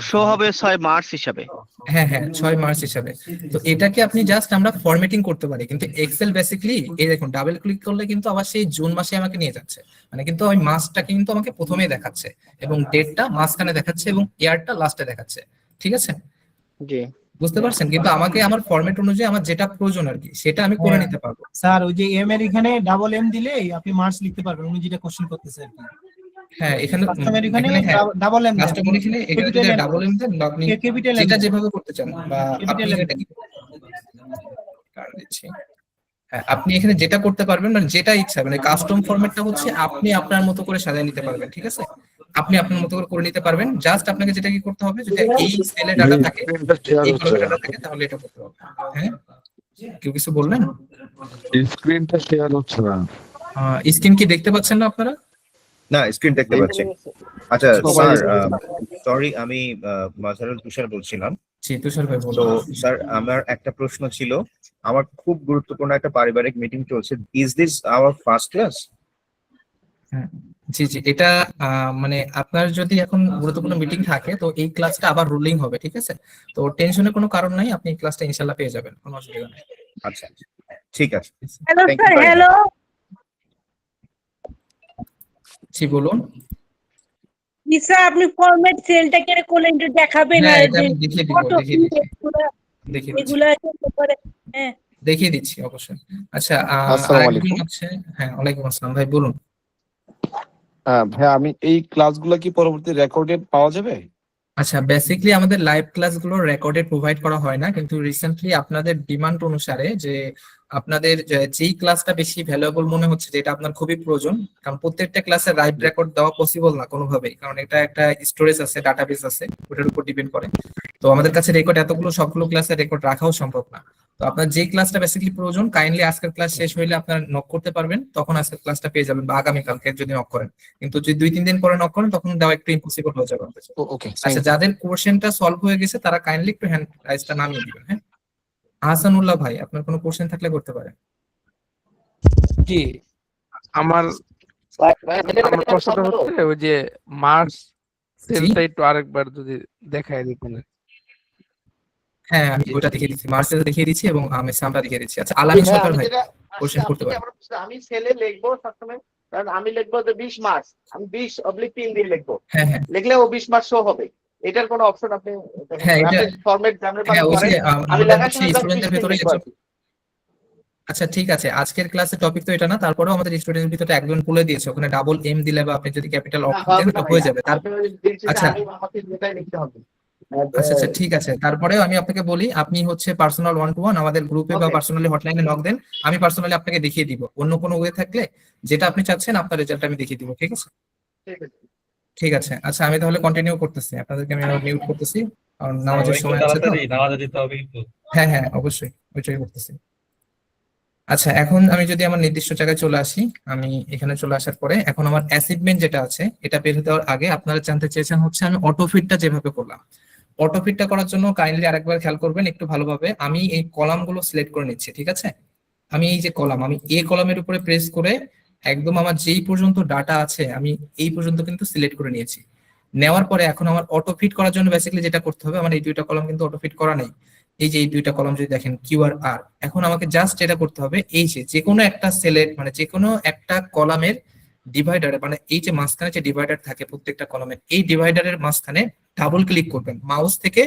শো হবে 6 মার্চ হিসাবে। হ্যাঁ হ্যাঁ 6 মার্চ হিসাবে। তো এটাকে আপনি জাস্ট আমরা ফরম্যাটিং করতে পারি, কিন্তু এক্সেল বেসিক্যালি এই দেখুন ডাবল ক্লিক করলে কিন্তু আবার সেই জুন মাসে আমাকে নিয়ে যাচ্ছে, মানে কিন্তু ওই মাসটা কিন্তু আমাকে প্রথমেই দেখাচ্ছে এবং ডেটটা মাঝখানে দেখাচ্ছে এবং ইয়ারটা লাস্টে দেখাচ্ছে, ঠিক আছে? জি বুঝতে পারছেন? কিন্তু আমাকে আমার ফরম্যাট অনুযায়ী আমার যেটা প্রয়োজন আর কি সেটা আমি করে নিতে পারবো। স্যার ওই যে এম এর এখানে ডাবল এম দিলেই আপনি মার্চ লিখতে পারবেন, উনি যেটা কোশ্চেন করতেছেন আর কি। হ্যাঁ এখানে কাস্টমার এখানে এখানে হ্যাঁ ডাবল এম দেন, কাস্টমার এখানে এখানে যদি ক্যাপিটাল ডাবল এম দেন বা আপনি ক্যাপিটাল এম যেটা যেভাবে করতে চান বা আপনি ক্যাপিটাল এম এটা কারণ দিচ্ছি। হ্যাঁ আপনি এখানে যেটা করতে পারবেন মানে যেটা ইচ্ছা, মানে কাস্টম ফরম্যাটটা হচ্ছে আপনি আপনার মতো করে সাজিয়ে নিতে পারবেন, ঠিক আছে? আপনি আপনার মতো করে নিতে পারবেন। জাস্ট আপনাকে যেটা কি করতে হবে, যদি এই সেলে ডাটা থাকে এই কলামে ডাটা থাকে তাহলে এটা করতে হবে। হ্যাঁ কেউ কিছু বললেন? স্ক্রিনটা শেয়ার হচ্ছে না। স্ক্রিন কি দেখতে পাচ্ছেন না আপনারা? না স্ক্রিন দেখতে পাচ্ছি। আচ্ছা স্যার, সরি আমি মাজহারুল তুষার বলছিলাম। জি তুষার ভাই তো বলুন। স্যার আমার একটা প্রশ্ন ছিল, আমার খুব গুরুত্বপূর্ণ একটা পারিবারিক মিটিং চলছে। Is this our first class? হ্যাঁ, জি জি এটা মানে আপনার যদি এখন গুরুত্বপূর্ণ মিটিং থাকে তো এই ক্লাসটা আবার রুলিং হবে, ঠিক আছে? তো টেনশনের কোনো কারণ নাই, আপনি এই ক্লাসটা ইনশাআল্লাহ পেয়ে যাবেন, কোনো অসুবিধা নেই। আচ্ছা ঠিক আছে, hello thank sir, you very hello. জি বলুন। জি স্যার, আপনি ফরম্যাট সেলটা কেন করলেন একটু দেখাবেন? হ্যাঁ আর এটা যে আমি দেখিয়ে দিব, ফটো দেখিয়ে দিচ্ছি, দেখিয়ে দিচ্ছি, এগুলা করতে পারে। হ্যাঁ দেখিয়ে দিচ্ছি অবশ্যই। আচ্ছা আসসালামু আরেকজন আলাইকুম। হচ্ছে, হ্যাঁ ওয়ালাইকুম আসসালাম, ভাই বলুন। হ্যাঁ ভাই, আমি এই ক্লাসগুলো কি পরবর্তী রেকর্ডে পাওয়া যাবে? আচ্ছা বেসিক্যালি আমাদের লাইভ ক্লাসগুলো রেকর্ডেড প্রোভাইড করা হয় না, কিন্তু রিসেন্টলি আপনাদের ডিমান্ড অনুসারে যে আপনাদের যেই ক্লাসটা বেশি ভ্যালুয়েবল মনে হচ্ছে, যেটা আপনার খুবই প্রয়োজন, কারণ প্রত্যেকটা ক্লাসে লাইভ রেকর্ড দেওয়া পসিবল না কোনোভাবেই, কারণ এটা একটা স্টোরেজ আছে, ডাটাবেস আছে, ওটার উপর ডিপেন্ড করে। তো আমাদের কাছে রেকর্ড এতগুলো সবগুলো ক্লাসের রেকর্ড রাখাও সম্ভব না। তো আপনার যেই ক্লাসটা বেসিক্যালি প্রয়োজন কাইন্ডলি আজকের ক্লাস শেষ হইলে আপনার নক করতে পারবেন, তখন আজকের ক্লাসটা পেয়ে যাবেন, বা আগামীকালকে যদি নক করেন। কিন্তু যদি 2-3 দিন পরে নক করেন তখন দেওয়া একটু ইম্পসিবল হয়ে যাবে আমাদের জন্য। ওকে, আচ্ছা যাদের কোশ্চেনটা সলভ হয়ে গেছে তারা কাইন্ডলি একটু হ্যান্ড রাইজটা নামিয়ে দিবেন। হ্যাঁ আহসানুল্লাহ ভাই, আপনার কোনো কোশ্চেন থাকলে করতে পারেন। জি আমার আমার প্রশ্নটা হচ্ছে ওই যে মার্চ সেলটা একটু আরেকবার যদি দেখায় দিতেন। হ্যাঁ আমি ওইটা দেখিয়ে দিচ্ছি, মার্চেস দেখিয়ে দিচ্ছি এবং আমি সামটা দেখিয়ে দিচ্ছি। আচ্ছা আলামিন সরকার ভাই কোশ্চেন করতে পারেন। আমি সেলে লিখবো সবসময়, কারণ আমি লিখবো যে 20 মার্চ, আমি 20/3 দিয়ে লিখবো, হ্যাঁ হ্যাঁ লিখলে ও 20 মার্চ শো হবে। এটার কোনো অপশন আপনি হ্যাঁ এটা ফরম্যাট জানার হ্যাঁ ওই যে আমি আমাদের লেখার হচ্ছে সময় স্টুডেন্টদের 20 ভেতরে লিখবো আর একজন। কি। আচ্ছা ঠিক আছে, আজকের ক্লাসের টপিক তো এটা না, তারপরেও আমাদের স্টুডেন্টের ভিতরে একজন বলে দিয়েছে ওখানে ডাবল এম দিলে বা আপনি যদি ক্যাপিটাল না, অক্ষর দেন হবে ওটা না হয়ে ভাইয়া। যাবে। তার আপনি ওই দিচ্ছি যে আচ্ছা আমাকে যেটাই লিখতে হবে। আচ্ছা আচ্ছা ঠিক আছে, তারপরেও আমি আপনাকে বলি আপনি হচ্ছে পার্সোনাল 1-to-1 আমাদের গ্রুপে বা ওকে, পার্সোনালি হটলাইনে নক দেন, আমি পার্সোনালি আপনাকে দেখিয়ে দিব। অন্য কোনো ওয়ে থাকলে যেটা আপনি চাচ্ছেন আপনার রেজাল্ট আমি দেখিয়ে দিব, ঠিক আছে? ঠিক আছে। ঠিক আছে আচ্ছা আমি তাহলে কন্টিনিউ করতেছি, আপনাদেরকে আমি মিউট করতেছি কারণ নামাজের সময় আছে তো। হ্যাঁ হ্যাঁ অবশ্যই ওইটাই করতেছি। আচ্ছা এখন আমি যদি আমার নির্দিষ্ট জায়গায় চলে আসি, আমি এখানে চলে আসার পরে এখন আমার অ্যাসাইনমেন্ট যেটা আছে এটা বের হতে হওয়ার আগে আপনারা জানতে চেয়েছেন হচ্ছে আমি অটোফিটটা যেভাবে করলাম। অটোফিটটা করার জন্য কাইন্ডলি আরেকবার খেয়াল করবেন একটু ভালোভাবে। আমি এই কলামগুলো সিলেক্ট করে নিচ্ছি, ঠিক আছে? আমি এই যে কলাম, আমি এ কলামের উপরে প্রেস করে একদম আমার যেই পর্যন্ত ডাটা আছে আমি এই পর্যন্ত কিন্তু সিলেক্ট করে নিয়েছি। নেওয়ার পরে এখন আমার অটোফিট করার জন্য বেসিক্যালি যেটা করতে হবে, আমার এই দুইটা কলাম কিন্তু অটোফিট করা নেই। এই যে এই দুইটা কলাম যদি দেখেন কিউ আর আর, এখন আমাকে জাস্ট এটা করতে হবে, এই যে কোনো একটা সেলের মানে যে কোনো একটা কলামের ডিভাইডার, মানে এই যে মাঝখানে যে ডিভাইডার থাকে প্রত্যেকটা কলামের, এই ডিভাইডারের মাঝখানে ডাবল ক্লিক করবেন মাউস থেকে।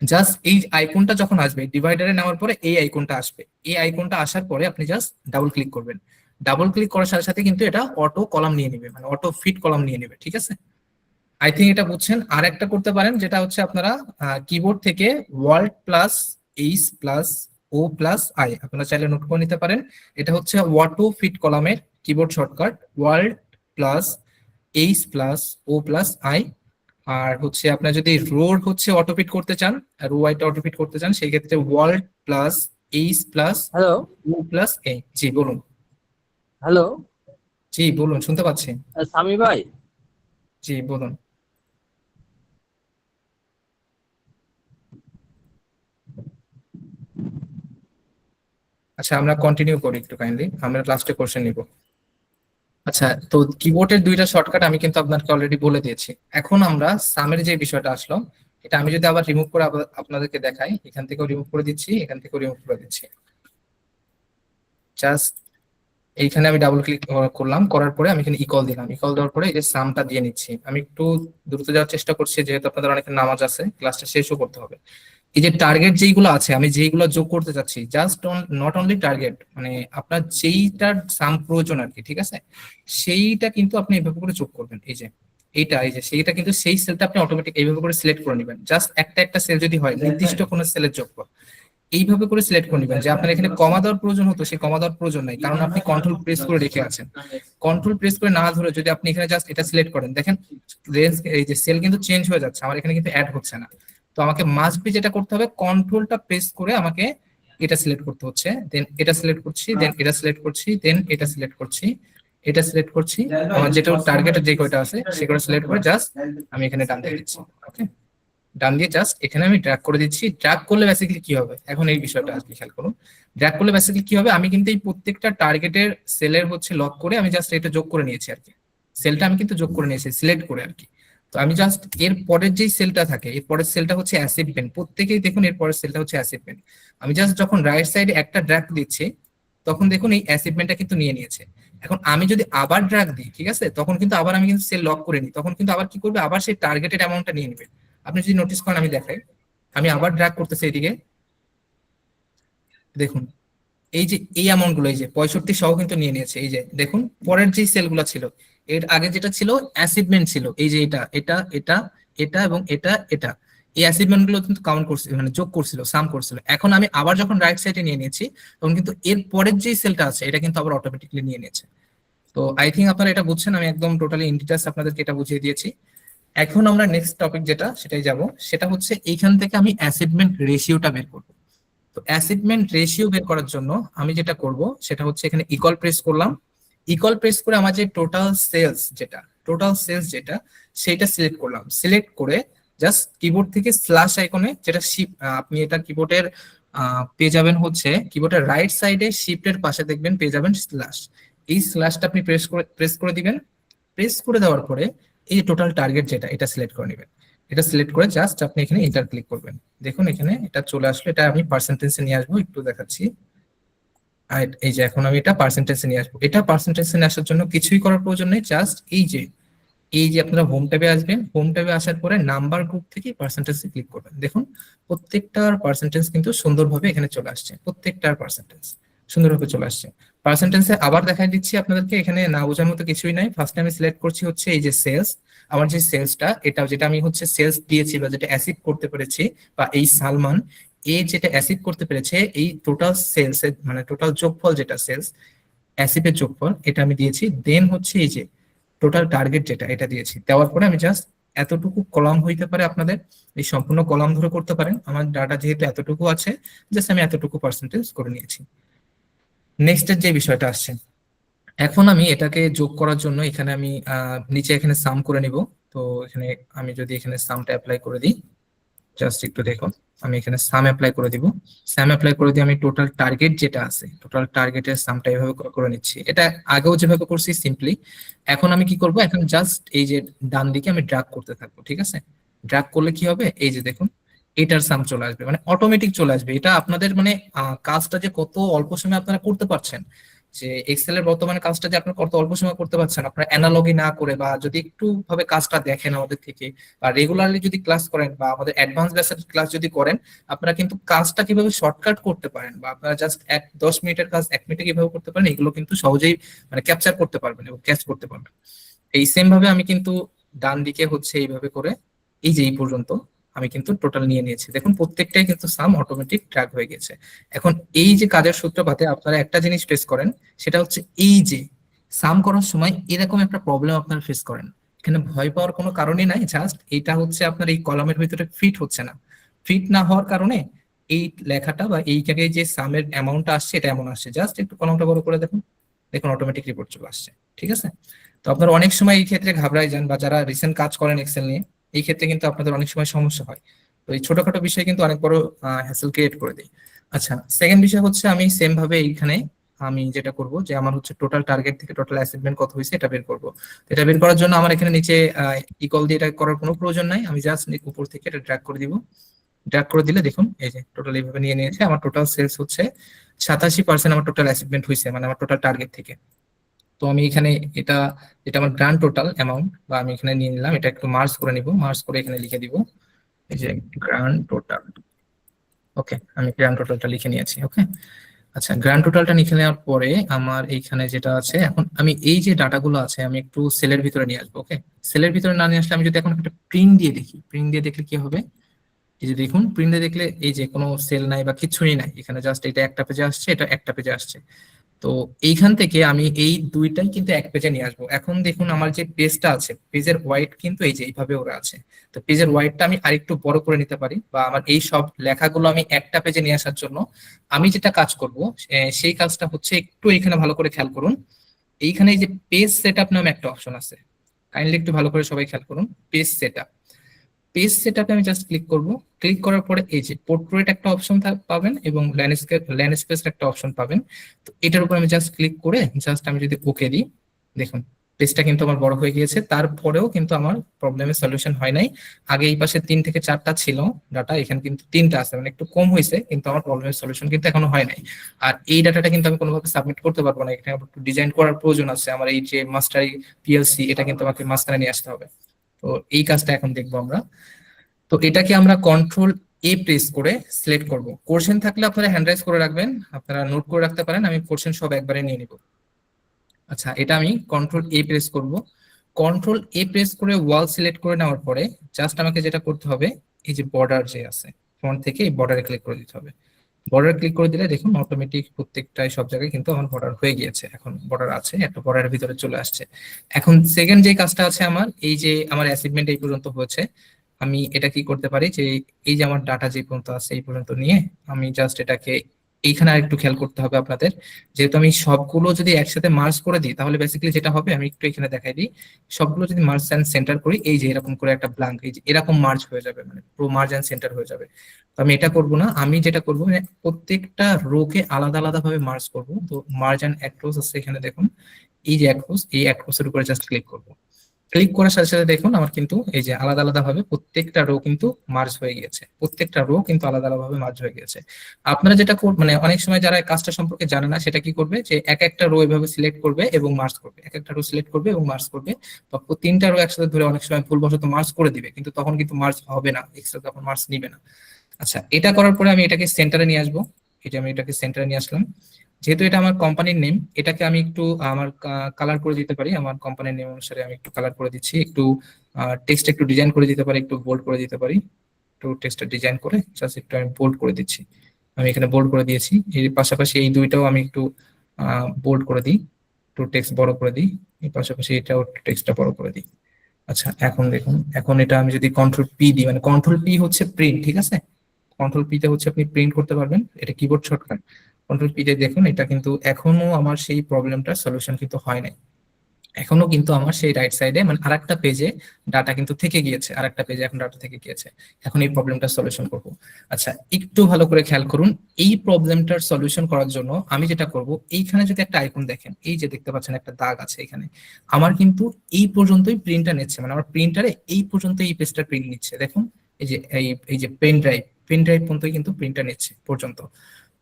জাস্ট এই আইকনটা যখন আসবে ডিভাইডারে নেওয়ার পরে এই আইকনটা আসবে, এই আইকনটা আসার পরে আপনি জাস্ট ডাবল ক্লিক করবেন। ডাবল ক্লিক করার সাথে সাথে কিন্তু এটা অটো কলাম নিয়ে নেবে, মানে অটো ফিট কলাম নিয়ে নেবে, ঠিক আছে? আই থিঙ্ক এটা বুঝছেন। আর একটা করতে পারেন যেটা হচ্ছে আপনারা কিবোর্ড থেকে world plus H plus O plus I আপনারা চাইলে নোট করে নিতে পারেন। এটা হচ্ছে অটো ফিট কলামের keyboard shortcut, world plus H plus O plus I. আর হচ্ছে আপনার যদি রোর হচ্ছে অটোফিট করতে চান, রো আইটা অটোফিট করতে চান, সেই ক্ষেত্রে world plus H plus hello O plus A. জি বলুন। হ্যালো জি বলুন, শুনতে পাচ্ছি। সামি ভাই, জি বলুন। আচ্ছা আমরা কন্টিনিউ করি একটু কাইন্ডলি, আমরা লাস্টে কোশ্চেন নিব। আচ্ছা, তো কিবোর্ডের দুইটা শর্টকাট আমি কিন্তু আপনাকে অলরেডি বলে দিয়েছি। এখন আমরা সামের যে বিষয়টা আসলো, এটা আমি যদি আবার রিমুভ করে আপনাদেরকে দেখাই, এখান থেকেও রিমুভ করে দিচ্ছি, এখান থেকেও রিমুভ করে দিচ্ছি। জাস্ট এইখানে আমি ডাবল ক্লিক করলাম, করার পরে আমি এখানে ইকল দিলাম, ইকল দেওয়ার পরে এই যে সামটা দিয়ে নিচ্ছি। আমি একটু দ্রুত যাওয়ার চেষ্টা করছি, যেহেতু আপনাদের অনেকের নামাজ আছে, ক্লাসটা শেষও করতে হবে। এই যে টার্গেট যেইগুলো আছে, আমি যেইগুলো যোগ করতে চাচ্ছি, জাস্ট নট অনলি টার্গেট, মানে আপনার যেইটার সাম প্রয়োজন আর কি, ঠিক আছে, সেইটা কিন্তু আপনি এভাবে করে যোগ করবেন। এই যে এইটা, এই যে সেইটা কিন্তু সেই সেলটা আপনি অটোমেটিক এইভাবে করে সিলেক্ট করে নেবেন। জাস্ট একটা একটা সেল যদি হয়, নির্দিষ্ট কোনো সেলের যোগ এইভাবে করে সিলেক্ট করে নেবেন। যে আপনার এখানে কমা দেওয়ার প্রয়োজন হতো, সেই কমা দেওয়ার প্রয়োজন নাই, কারণ আপনি কন্ট্রোল প্রেস করে রেখে আছেন। কন্ট্রোল প্রেস করে না ধরে যদি আপনি এখানে জাস্ট এটা সিলেক্ট করেন, দেখেন রেঞ্জ, এই যে সেল কিন্তু চেঞ্জ হয়ে যাচ্ছে, আমার এখানে কিন্তু অ্যাড হচ্ছে না। তো আমাকে মাস্ট বি যেটা করতে হবে, কন্ট্রোলটা প্রেস করে আমাকে এটা সিলেক্ট করতে হচ্ছে, দেন এটা সিলেক্ট করছি, দেন এটা সিলেক্ট করছি, দেন এটা সিলেক্ট করছি, এটা সিলেক্ট করছি, আমার যেটা টার্গেটের যে কয়টা আছে সেগুলো সিলেক্ট করে জাস্ট আমি এখানে টান দিয়ে দিচ্ছি। ওকে, ডান দিয়ে জাস্ট এখানে আমি ড্র্যাগ করে দিচ্ছি। ড্র্যাগ করলে বেসিক্যালি কি হবে, এখন এই বিষয়টা আজকে খেয়াল করুন। ড্র্যাগ করলে বেসিক্যালি কি হবে, আমি কিন্তু এই প্রত্যেকটা টার্গেটের সেলের হচ্ছে লক করে আমি জাস্ট এটা যোগ করে নিয়েছি আর কি। সেলটা আমি কিন্তু যোগ করে নিয়েছি সিলেক্ট করে আর কি। তো আমি জাস্ট এর পরের যেই সেলটা থাকে, এর পরের সেলটা হচ্ছে অ্যাসিভমেন্ট, প্রত্যেকেই দেখুন এর পরের সেলটা হচ্ছে অ্যাসিভমেন্ট। আমি জাস্ট যখন রাইট সাইডে একটা ড্র্যাগ দিচ্ছি, তখন দেখুন এই অ্যাসিভমেন্টটা কিন্তু নিয়ে নিয়েছে। এখন আমি যদি আবার ড্র্যাগ দিই, ঠিক আছে, তখন কিন্তু আবার আমি কিন্তু সেল লক করে নিই, তখন কিন্তু আবার কি করবে, আবার সেই টার্গেটেড অ্যামাউন্টটা নিয়ে নেবে। আপনি যদি নোটিস করেন, আমি দেখাই, আমি আবার ড্র্যাগ করতেছি এদিকে, দেখুন এই যে এই অ্যামাউন্ট গুলো, এই যে 65 সহ কিন্তু নিয়ে নিয়েছে। এই যে দেখুন পরের যে সেলগুলো ছিল, এর আগে যেটা ছিল অ্যাসিভমেন্ট ছিল, এই যে এটা এটা এটা এটা এবং এটা এটা, এই অ্যাসিভমেন্ট গুলো কিন্তু কাউন্ট করছিল, মানে যোগ করছিল, সাম করছিল। এখন আমি আবার যখন রাইট সাইডে নিয়ে নিয়েছি, তখন কিন্তু এর পরের যে সেলটা আছে এটা কিন্তু আবার অটোমেটিকলি নিয়ে নিয়েছে। তো আই থিঙ্ক আপনারা এটা বুঝছেন, আমি একদম টোটালি ইন ডিটেইলস আপনাদেরকে এটা বুঝিয়ে দিয়েছি। এখন আমরা নেক্সট টপিক যেটা, সেটাই যাব। সেটা হচ্ছে এইখান থেকে আমি অ্যাসিভমেন্ট রেশিওটা বের করব। তো অ্যাসিভমেন্ট রেশিও বের করার জন্য আমি যেটা করব, সেটা হচ্ছে এখানে ইকুয়াল প্রেস করলাম, ইকুয়াল প্রেস করে আমার যে টোটাল সেলস যেটা সেটা সিলেক্ট করলাম। সিলেক্ট করে জাস্ট কিবোর্ড থেকে স্ল্যাশ আইকনে, যেটা শিফট, আপনি এটা কিবোর্ডের পেয়ে যাবেন হচ্ছে কিবোর্ডের রাইট সাইডে শিফটের পাশে দেখবেন পেয়ে যাবেন স্ল্যাশ। এই স্ল্যাশটা আপনি প্রেস করে দিবেন। প্রেস করে দেওয়ার পরে এই টোটাল টার্গেট যেটা, এটা সিলেক্ট করে নেবেন। এটা সিলেক্ট করে জাস্ট আপনি এখানে এন্টার ক্লিক করবেন। দেখুন এখানে এটা চলে আসলো, এটা আমি পার্সেন্টেজে নিয়ে আসবো, একটু দেখাচ্ছি। আর এই যে এখন আমি এটা পার্সেন্টেজে নিয়ে আসবো। এটা পার্সেন্টেজে নিয়ে আসার জন্য কিছুই করার প্রয়োজন নেই, জাস্ট এই যে আপনারা হোম ট্যাবে আসবেন, হোম ট্যাবে আসার পরে নাম্বার গ্রুপ থেকে পার্সেন্টেজে ক্লিক করবেন। দেখুন প্রত্যেকটার পার্সেন্টেজ কিন্তু সুন্দরভাবে এখানে চলে আসছে, প্রত্যেকটার পার্সেন্টেজ সুন্দরভাবে চলে আসছে। পার্সেন্টেজে আবার দেখাই দিচ্ছি আপনাদেরকে, এখানে না বোঝার মতো কিছুই নাই। ফার্স্টে আমি সিলেক্ট করছি হচ্ছে এই যে সেলস, আমার যে সেলসটা, এটা যেটা আমি হচ্ছে সেলস দিয়েছি বা যেটা অ্যাসিভ করতে পেরেছি, বা এই সালমান যেটা অ্যাসিভ করতে পেরেছে, এই টোটাল সেলস এর মানে টোটাল যোগফল যেটা সেলস অ্যাসিভের যোগফল, এটা আমি দিয়েছি। দেন হচ্ছে এই যে টোটাল টার্গেট যেটা, এটা দিয়েছি। দেওয়ার পরে আমি জাস্ট এতটুকু কলাম হইতে পারে, আপনাদের এই সম্পূর্ণ কলাম ধরে করতে পারেন। আমার ডাটা যেহেতু এতটুকু আছে, জাস্ট আমি এতটুকু পার্সেন্টেজ করে নিয়েছি। নেক্সটের যে বিষয়টা আসছে, এখন আমি এটাকে যোগ করার জন্য এখানে আমি নিচে এখানে সাম করে নিব। তো এখানে আমি যদি এখানে সামটা অ্যাপ্লাই করে দিই, জাস্ট একটু দেখুন, আমি এখানে সাম অ্যাপ্লাই করে দিব। সাম অ্যাপ্লাই করে দিয়ে আমি টোটাল টার্গেট যেটা আছে, টোটাল টার্গেটের সামটা এভাবে করে নিচ্ছি। এটা আগেও যেভাবে করছি সিম্পলি। এখন আমি কি করব, এখন জাস্ট এই যে ডান দিকে আমি ড্র্যাগ করতে থাকবো, ঠিক আছে। ড্র্যাগ করলে কি হবে, এই যে দেখুন এটার সাম চলে আসবে, মানে অটোমেটিক চলে আসবে। এটা আপনাদের মানে কাজটা যে কত অল্প সময়ে আপনারা করতে পারছেন, যে এক্সেল এর বর্তমানে কাজটা যে আপনারা কত অল্প সময় করতে পারছেন, আপনারা অ্যানালগি না করে, বা যদি একটু ভাবে কাজটা দেখেন আমাদের থেকে, বা রেগুলারলি যদি ক্লাস করেন, বা আমাদের অ্যাডভান্স বেসের ক্লাস যদি করেন, আপনারা কিন্তু কাজটা কিভাবে শর্টকাট করতে পারেন, বা আপনারা জাস্ট 10 মিনিটের কাজ 1 মিনিটে কিভাবে করতে পারেন, এগুলো কিন্তু সহজেই মানে ক্যাপচার করতে পারবেন এবং ক্যাচ করতে পারবেন। এই সেম ভাবে আমি কিন্তু ডান দিকে হচ্ছে এইভাবে করে এই যে এই পর্যন্ত আমি কিন্তু টোটাল নিয়ে নিয়েছি। দেখুন প্রত্যেকটাই কিন্তু সাম অটোমেটিক ট্র্যাক হয়ে গেছে। এখন এই যে কাজের সূত্রপাতে আপনারা একটা জিনিস ফেস করেন, সেটা হচ্ছে এই যে সাম করার সময় এরকম একটা প্রবলেম আপনারা ফেস করেন। এখানে ভয় পাওয়ার কোনো কারণই নাই, জাস্ট এটা হচ্ছে আপনার এই কলামের ভিতরে ফিট হচ্ছে না। ফিট না হওয়ার কারণে এই লেখাটা বা এই জায়গায় যে সামের অ্যামাউন্টটা আসছে, এটা এমন আসছে। জাস্ট একটু কলমটা বড় করে দেখুন, দেখুন অটোমেটিক রিপোর্ট চলে আসছে, ঠিক আছে। তো আপনারা অনেক সময় এই ক্ষেত্রে ঘাবড়াই যান, বা যারা রিসেন্ট কাজ করেন এক্সেল নিয়ে, এই ক্ষেত্রে কিন্তু আপনাদের অনেক সময় সমস্যা হয়। তো এই ছোটখাটো বিষয় কিন্তু অনেক বড় হ্যাসেল ক্রিয়েট করে দেয়। আচ্ছা, সেকেন্ড বিষয় হচ্ছে আমি সেম ভাবে এইখানে আমি যেটা করব যে আমার হচ্ছে টোটাল টার্গেট থেকে টোটাল অ্যাচিভমেন্ট কত হয়েছে এটা বের করব। এটা বের করার জন্য আমার এখানে নিচে ইকুয়াল দিয়ে এটা করার কোনো প্রয়োজন নাই, আমি জাস্ট উপর থেকে এটা ড্র্যাগ করে দিব। ড্র্যাগ করে দিলে দেখুন এই যে টোটাল এইভাবে নিয়ে নিয়েছে। আমার টোটাল সেলস হচ্ছে 87% আমার টোটাল অ্যাচিভমেন্ট হয়েছে, মানে আমার টোটাল টার্গেট থেকে। তো আমি এখানে এটা এটা আমার গ্র্যান্ড টোটাল অ্যামাউন্ট, বা আমি এখানে নিয়ে নিলাম, এটা একটু মার্জ করে নিব, মার্জ করে এখানে লিখে দিব এই যে গ্র্যান্ড টোটাল। ওকে, আমি গ্র্যান্ড টোটালটা লিখে নিয়েছি। ওকে, আচ্ছা, গ্র্যান্ড টোটালটা লিখে নেওয়ার পরে আমার এইখানে যেটা আছে, এখন আমি এই যে ডাটাগুলো আছে আমি একটু সেলের ভিতরে নিয়ে আসবো। ওকে, সেলের ভিতরে না নিয়ে আসলে আমি যদি এখন একটা প্রিন্ট দিয়ে দেখি, প্রিন্ট দিয়ে দেখলে কি হবে, এই যে দেখুন প্রিন্টে দেখলে এই যে কোনো সেল নাই বা কিছুই নাই, এখানে জাস্ট এটা একটা পেজে আসছে, এটা একটা পেজে আসছে। তো এইখান থেকে আমি এই দুইটাই কিন্তু এক পেজে নিয়ে আসবো। এখন দেখুন আমার যে পেজটা আছে, পেজের ওয়াইড কিন্তু এই যে এইভাবে ওরা আছে। তো পেজের ওয়াইডটা আমি আরেকটু বড় করে নিতে পারি, বা আমার এই সব লেখাগুলো আমি একটা পেজে নিয়ে আসার জন্য আমি যেটা কাজ করব সেই কাজটা হচ্ছে, একটু এখানে ভালো করে খেয়াল করুন, এইখানে এই যে পেজ সেটআপ নামে একটা অপশন আছে, কাইন্ডলি একটু ভালো করে সবাই খেয়াল করুন। পেজ সেটআপ, পেজ সেটআপে আমি জাস্ট ক্লিক করব। ক্লিক করার পরে এই যে পোর্ট্রেট একটা অপশন পাবেন এবং ল্যান্ডস্কেপ একটা অপশন পাবেন। তো এটার উপর আমি জাস্ট ক্লিক করে জাস্ট আমি যদি ওকে দিই, দেখুন পেজটা কিন্তু আমার বড় হয়ে গিয়েছে। তারপরেও কিন্তু আমার প্রবলেমের সলিউশন হয় নাই। আগে এই পাশে 3 থেকে 4টা ছিল ডাটা, এখানে কিন্তু 3টা আছে, মানে একটু কম হয়েছে, কিন্তু আমার প্রবলেমের সলিউশন কিন্তু এখনো হয় নাই। আর এই ডাটাটা কিন্তু আমি কোনোভাবে সাবমিট করতে পারবো না, এখানে একটু ডিজাইন করার প্রয়োজন আছে। আমার এই যে মাস্টারি পিএলসি, এটা কিন্তু আমাকে মাঝখানে নিয়ে আসতে হবে। তো এই কাজটা এখন দেখবো আমরা। তো এটাকে আমরা কন্ট্রোল এ প্রেস করে সিলেক্ট করব। কোশ্চেন থাকলে আপনারা হ্যান্ড রাইজ করে রাখবেন, আপনারা নোট করে রাখতে পারেন, আমি কোশ্চেন সব একবারে নিয়ে নিব। আচ্ছা, এটা আমি কন্ট্রোল এ প্রেস করব। কন্ট্রোল এ প্রেস করে ওয়াল সিলেক্ট করে নেওয়ার পরে জাস্ট আমাকে যেটা করতে হবে, এই যে বর্ডার যে আছে ফ্রন্ট থেকে এই বর্ডারে ক্লিক করে দিতে হবে। বর্ডার ক্লিক করে দিলে দেখুন অটোমেটিক প্রত্যেকটাই সব জায়গায় কিন্তু আমার বর্ডার হয়ে গিয়েছে। এখন বর্ডার আছে, একটা বর্ডারের ভিতরে চলে আসছে। এখন সেকেন্ড যে কাজটা আছে আমার, এই যে আমার অ্যাচিভমেন্ট এই পর্যন্ত হয়েছে, আমি এটা কি করতে পারি যে এই যে আমার ডাটা যে পর্যন্ত আছে এই পর্যন্ত নিয়ে আমি জাস্ট এটাকে এইখানে আরেকটু খেয়াল করতে হবে আপনাদের, যেহেতু আমি সবগুলো যদি একসাথে মার্জ করে দিই তাহলে বেসিক্যালি যেটা হবে, আমি একটু এখানে দেখাই দিই, সবগুলো যদি মার্জ এন্ড সেন্টার করি এই যে এরকম করে একটা ব্ল্যাঙ্ক, এই যে এরকম মার্জ হয়ে যাবে, মানে পুরো মার্জ এন্ড সেন্টার হয়ে যাবে। তো আমি এটা করব না, আমি যেটা করব মানে প্রত্যেকটা রোকে আলাদা আলাদা ভাবে মার্জ করব। তো মার্জ এন্ড অ্যাক্রস আছে এখানে দেখুন, এই যে অ্যাক্রস, এই অ্যাক্রসের উপরে জাস্ট ক্লিক করব। ক্লিক করার সাথে সাথে দেখুন আমার কিন্তু এই যে আলাদা আলাদা ভাবে প্রত্যেকটা রো কিন্তু মার্জ হয়ে গিয়েছে, প্রত্যেকটা রো কিন্তু আলাদা আলাদা ভাবে মার্জ হয়ে গিয়েছে। আপনারা যেটা মানে অনেক সময় যারা কাজটা সম্পর্কে জানে না, সেটা কি করবে যে এক একটা রো এভাবে সিলেক্ট করবে এবং মার্জ করবে, এক একটা রো সিলেক্ট করবে এবং মার্জ করবে, বা 3টা রো একসাথে ধরে অনেক সময় ভুলবশত মার্জ করে দিবে, কিন্তু তখন কিন্তু মার্জ হবে না, এক্সট্রা তখন মার্জ নিবে না। আচ্ছা, এটা করার পরে আমি এটাকে সেন্টারে নিয়ে আসবো। এটা আমি এটাকে সেন্টারে নিয়ে আসলাম। যেহেতু এটা আমার কোম্পানির নেম, এটাকে আমি একটু আমার কালার করে দিতে পারি, আমার কোম্পানির নেম অনুসারে আমি একটু কালার করে দিচ্ছি, একটু টেক্সট একটু ডিজাইন করে দিতে পারি, একটু বোল্ড করে দিতে পারি, একটু টেক্সটটা ডিজাইন করে জাস্ট একটু আমি বোল্ড করে দিচ্ছি। আমি এখানে বোল্ড করে দিয়েছি, এর পাশাপাশি এই দুইটাও আমি একটু বোল্ড করে দিই, একটু টেক্সট বড় করে দিই, এর পাশাপাশি এটাও টেক্সটটা বড় করে দিই। আচ্ছা, এখন দেখুন, এখন এটা আমি যদি কন্ট্রোল পি দিই, মানে কন্ট্রোল পি হচ্ছে প্রিন্ট, ঠিক আছে, কন্ট্রোল পি তে হচ্ছে আপনি প্রিন্ট করতে পারবেন, এটা কিবোর্ড শর্টকাট। কন্ট্রোল পি তে দেখুন এটা কিন্তু এখনো আমার সেই প্রবলেমটার সলিউশন কিন্তু হয় নাই, এখনো কিন্তু আমার সেই রাইট সাইডে মানে আরেকটা পেজে ডাটা কিন্তু থেকে গিয়েছে, আরেকটা পেজে এখন ডাটা থেকে গিয়েছে। এখন এই প্রবলেমটার সলিউশন করব। আচ্ছা, একটু ভালো করে খেয়াল করুন, এই প্রবলেমটার সলিউশন করার জন্য আমি যেটা করব, এইখানে যদি একটা আইকন দেখেন, এই যে দেখতে পাচ্ছেন একটা দাগ আছে এখানে, আমার কিন্তু এই পর্যন্তই প্রিন্টটা নিচ্ছে, মানে আমার প্রিন্টারে এই পর্যন্ত এই পেজটা প্রিন্ট নিচ্ছে। দেখুন এই যে এই যে পেন ড্রাইভ পর্যন্ত কিন্তু প্রিন্টটা নিচ্ছে পর্যন্ত।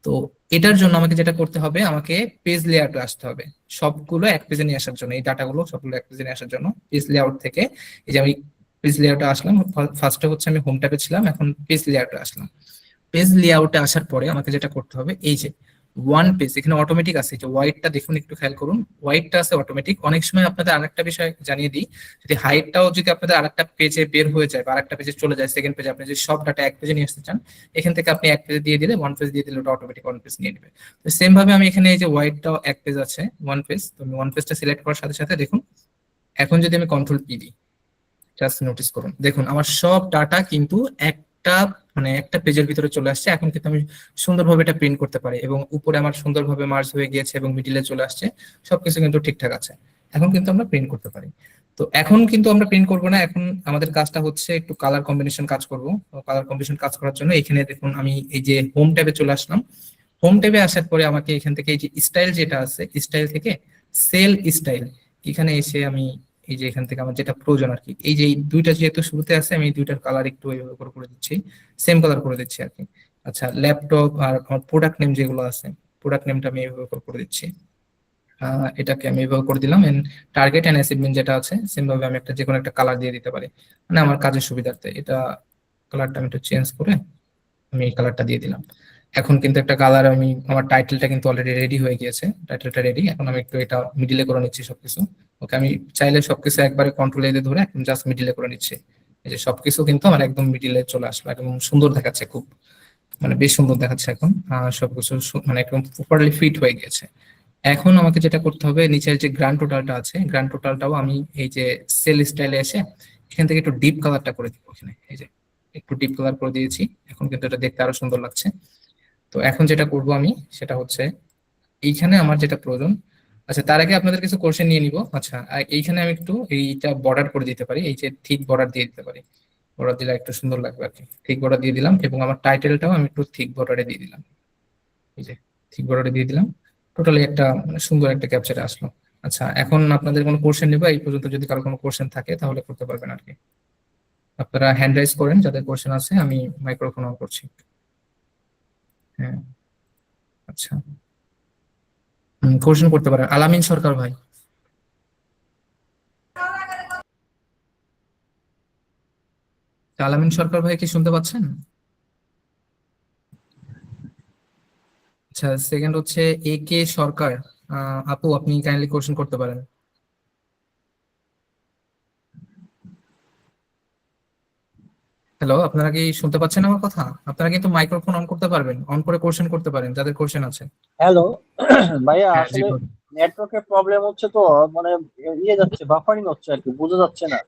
তো এটার জন্য আমাকে যেটা করতে হবে, আমাকে পেজ লেআউটে আসতে হবে, সবগুলো এক পেজে নিয়ে আসার জন্য, এই ডাটাগুলো সবগুলো এক পেজে নিয়ে আসার জন্য পেজ লেআউট থেকে এই যে আমি পেজ লেআউটে আসলাম। ফার্স্টে হচ্ছে আমি হোম ট্যাবে ছিলাম, এখন পেজ লেআউটে আসলাম। পেজ লেআউটে আসার পরে আমাকে যেটা করতে হবে, এই যে ওয়ান পেজ এখানে অটোমেটিক আছে, যে হোয়াইটটা দেখুন একটু খেয়াল করুন, হোয়াইটটা আছে অটোমেটিক। অনেক সময় আপনাদের আরেকটা বিষয় জানিয়ে দিই, যদি হাইটটাও যদি আপনাদের আরেকটা পেজে বের হয়ে যায় বা আরেকটা পেজে চলে যায়, সেকেন্ড পেজে আপনি যদি সব ডাটা এক পেজে নিয়ে আসতে চান, এখান থেকে আপনি এক পেজে দিয়ে দিলে, ওয়ান পেজ দিয়ে দিলে ওটা অটোমেটিক ওয়ান পেজ নিয়ে নেবে। তো সেম ভাবে আমি এখানে এই যে হোয়াইটটাও এক পেজ আছে ওয়ান পেজ, তো আমি ওয়ান পেজটা সিলেক্ট করার সাথে সাথে দেখুন এখন যদি আমি কন্ট্রোল পি দিই, জাস্ট নোটিস করুন, দেখুন আমার সব ডাটা কিন্তু একটা মানে একটা পেজের ভিতরে চলে আসছে। এখন কিন্তু আমি সুন্দরভাবে এটা প্রিন্ট করতে পারি এবং উপরে আমার সুন্দরভাবে মার্জ হয়ে গিয়েছে এবং মিডিলে চলে আসছে, সবকিছু কিন্তু ঠিকঠাক আছে। এখন কিন্তু আমরা প্রিন্ট করতে পারি। তো এখন কিন্তু আমরা প্রিন্ট করব না, এখন আমাদের কাজটা হচ্ছে একটু কালার কম্বিনেশন কাজ করব। কালার কম্বিনেশন কাজ করার জন্য এখানে দেখুন আমি এই যে হোম ট্যাবে চলে আসলাম। হোম ট্যাবে আসার পরে আমাকে এখান থেকে এই যে স্টাইল যেটা আছে, স্টাইল থেকে সেল স্টাইল, এখানে এসে আমি এই যে এখান থেকে আমার যেটা প্রয়োজন আর কি, এই যে এই দুইটা যেহেতু শুরুতে আছে, আমি এই দুইটার কালার একটু এইভাবে করে দিচ্ছি, সেম কালার করে দিচ্ছি আর কি। আচ্ছা, ল্যাপটপ আর আমার প্রোডাক্ট নেম যেগুলো আছে, প্রোডাক্ট নেমটা আমি এইভাবে করে দিচ্ছি। এটাকে আমি এইভাবে করে দিলাম। এন্ড টার্গেট এন্ড অ্যাচিভমেন্ট যেটা আছে, সেম ভাবে আমি একটা যে কোনো একটা কালার দিয়ে দিতে পারি, মানে আমার কাজের সুবিধার্থে। এটা কালারটা আমি একটু চেঞ্জ করে আমি এই কালারটা দিয়ে দিলাম। এখন কিন্তু একটা কালার, আমি আমার টাইটেলটা কিন্তু অলরেডি রেডি হয়ে গিয়েছে, টাইটেলটা রেডি। এখন আমি একটু এটা মিডিলে করে নিচ্ছি সবকিছু। ওকে, আমি চাইলে সবকিছু একবারে কন্ট্রোল এ ধরে একদম জাস্ট মিডিলে করে নিচ্ছি। এই যে সবকিছু কিন্তু আমার একদম মিডিলে চলে আসলো, একদম সুন্দর দেখাচ্ছে, খুব মানে বেশ সুন্দর দেখাচ্ছে এখন। সবকিছু মানে একদম প্রপারলি ফিট হয়ে গেছে। এখন আমাকে যেটা করতে হবে, নিচের যে গ্র্যান্ড টোটালটা আছে, গ্র্যান্ড টোটালটাও আমি এই যে সেল স্টাইলে এসে এখান থেকে একটু ডিপ কালারটা করে দিব। এখানে এই যে একটু ডিপ কালার করে দিয়েছি, এখন কিন্তু এটা দেখতে আরো সুন্দর লাগছে। তো এখন যেটা করব আমি, সেটা হচ্ছে এইখানে আমার যেটা প্রয়োজন, আচ্ছা তার আগে আপনাদের কিছু কোশ্চেন নিয়ে নিব। আচ্ছা, এইখানে আমি একটু এইটা বর্ডার করে দিতে পারি, এই যে থিক বর্ডার দিয়ে দিতে পারি। বর্ডার দিলে একটু সুন্দর লাগবে আর কি। থিক বর্ডার দিয়ে দিলাম, এবং আমার টাইটেলটাও আমি একটু থিক বর্ডারে দিয়ে দিলাম। এই যে থিক বর্ডারে দিয়ে দিলাম, টোটালি একটা মানে সুন্দর একটা ক্যাপচারে আসলো। আচ্ছা, এখন আপনাদের কোনো কোশ্চেন নেবো এই পর্যন্ত? যদি কারো কোনো কোশ্চেন থাকে তাহলে করতে পারবেন আর কি। আপনারা হ্যান্ড রাইজ করেন যাদের কোশ্চেন আছে, আমি মাইক্রোফোন অন করছি। হ্যাঁ, আচ্ছা, কোশ্চেন করতে পারেন। আলামিন সরকার ভাই। আলামিন সরকার ভাই কি শুনতে পাচ্ছেন? আচ্ছা, সেকেন্ড হচ্ছে এ কে সরকার। আপু, আপনি কাইন্ডলি কোশ্চেন করতে পারেন। হ্যালো, আপনারা কি শুনতে পাচ্ছেন আমার কথা? আপনারা কিন্তু মাইক্রোফোন অন করতে পারবেন, অন করে কোশ্চেন করতে পারেন যাদের কোশ্চেন আছে। হ্যালো ভাইয়া, হ্যাঁ, জি আসলে বলুন। নেটওয়ার্কের প্রবলেম হচ্ছে তো, মানে যাচ্ছে, বাফারিং হচ্ছে আর কি, বোঝা যাচ্ছে না।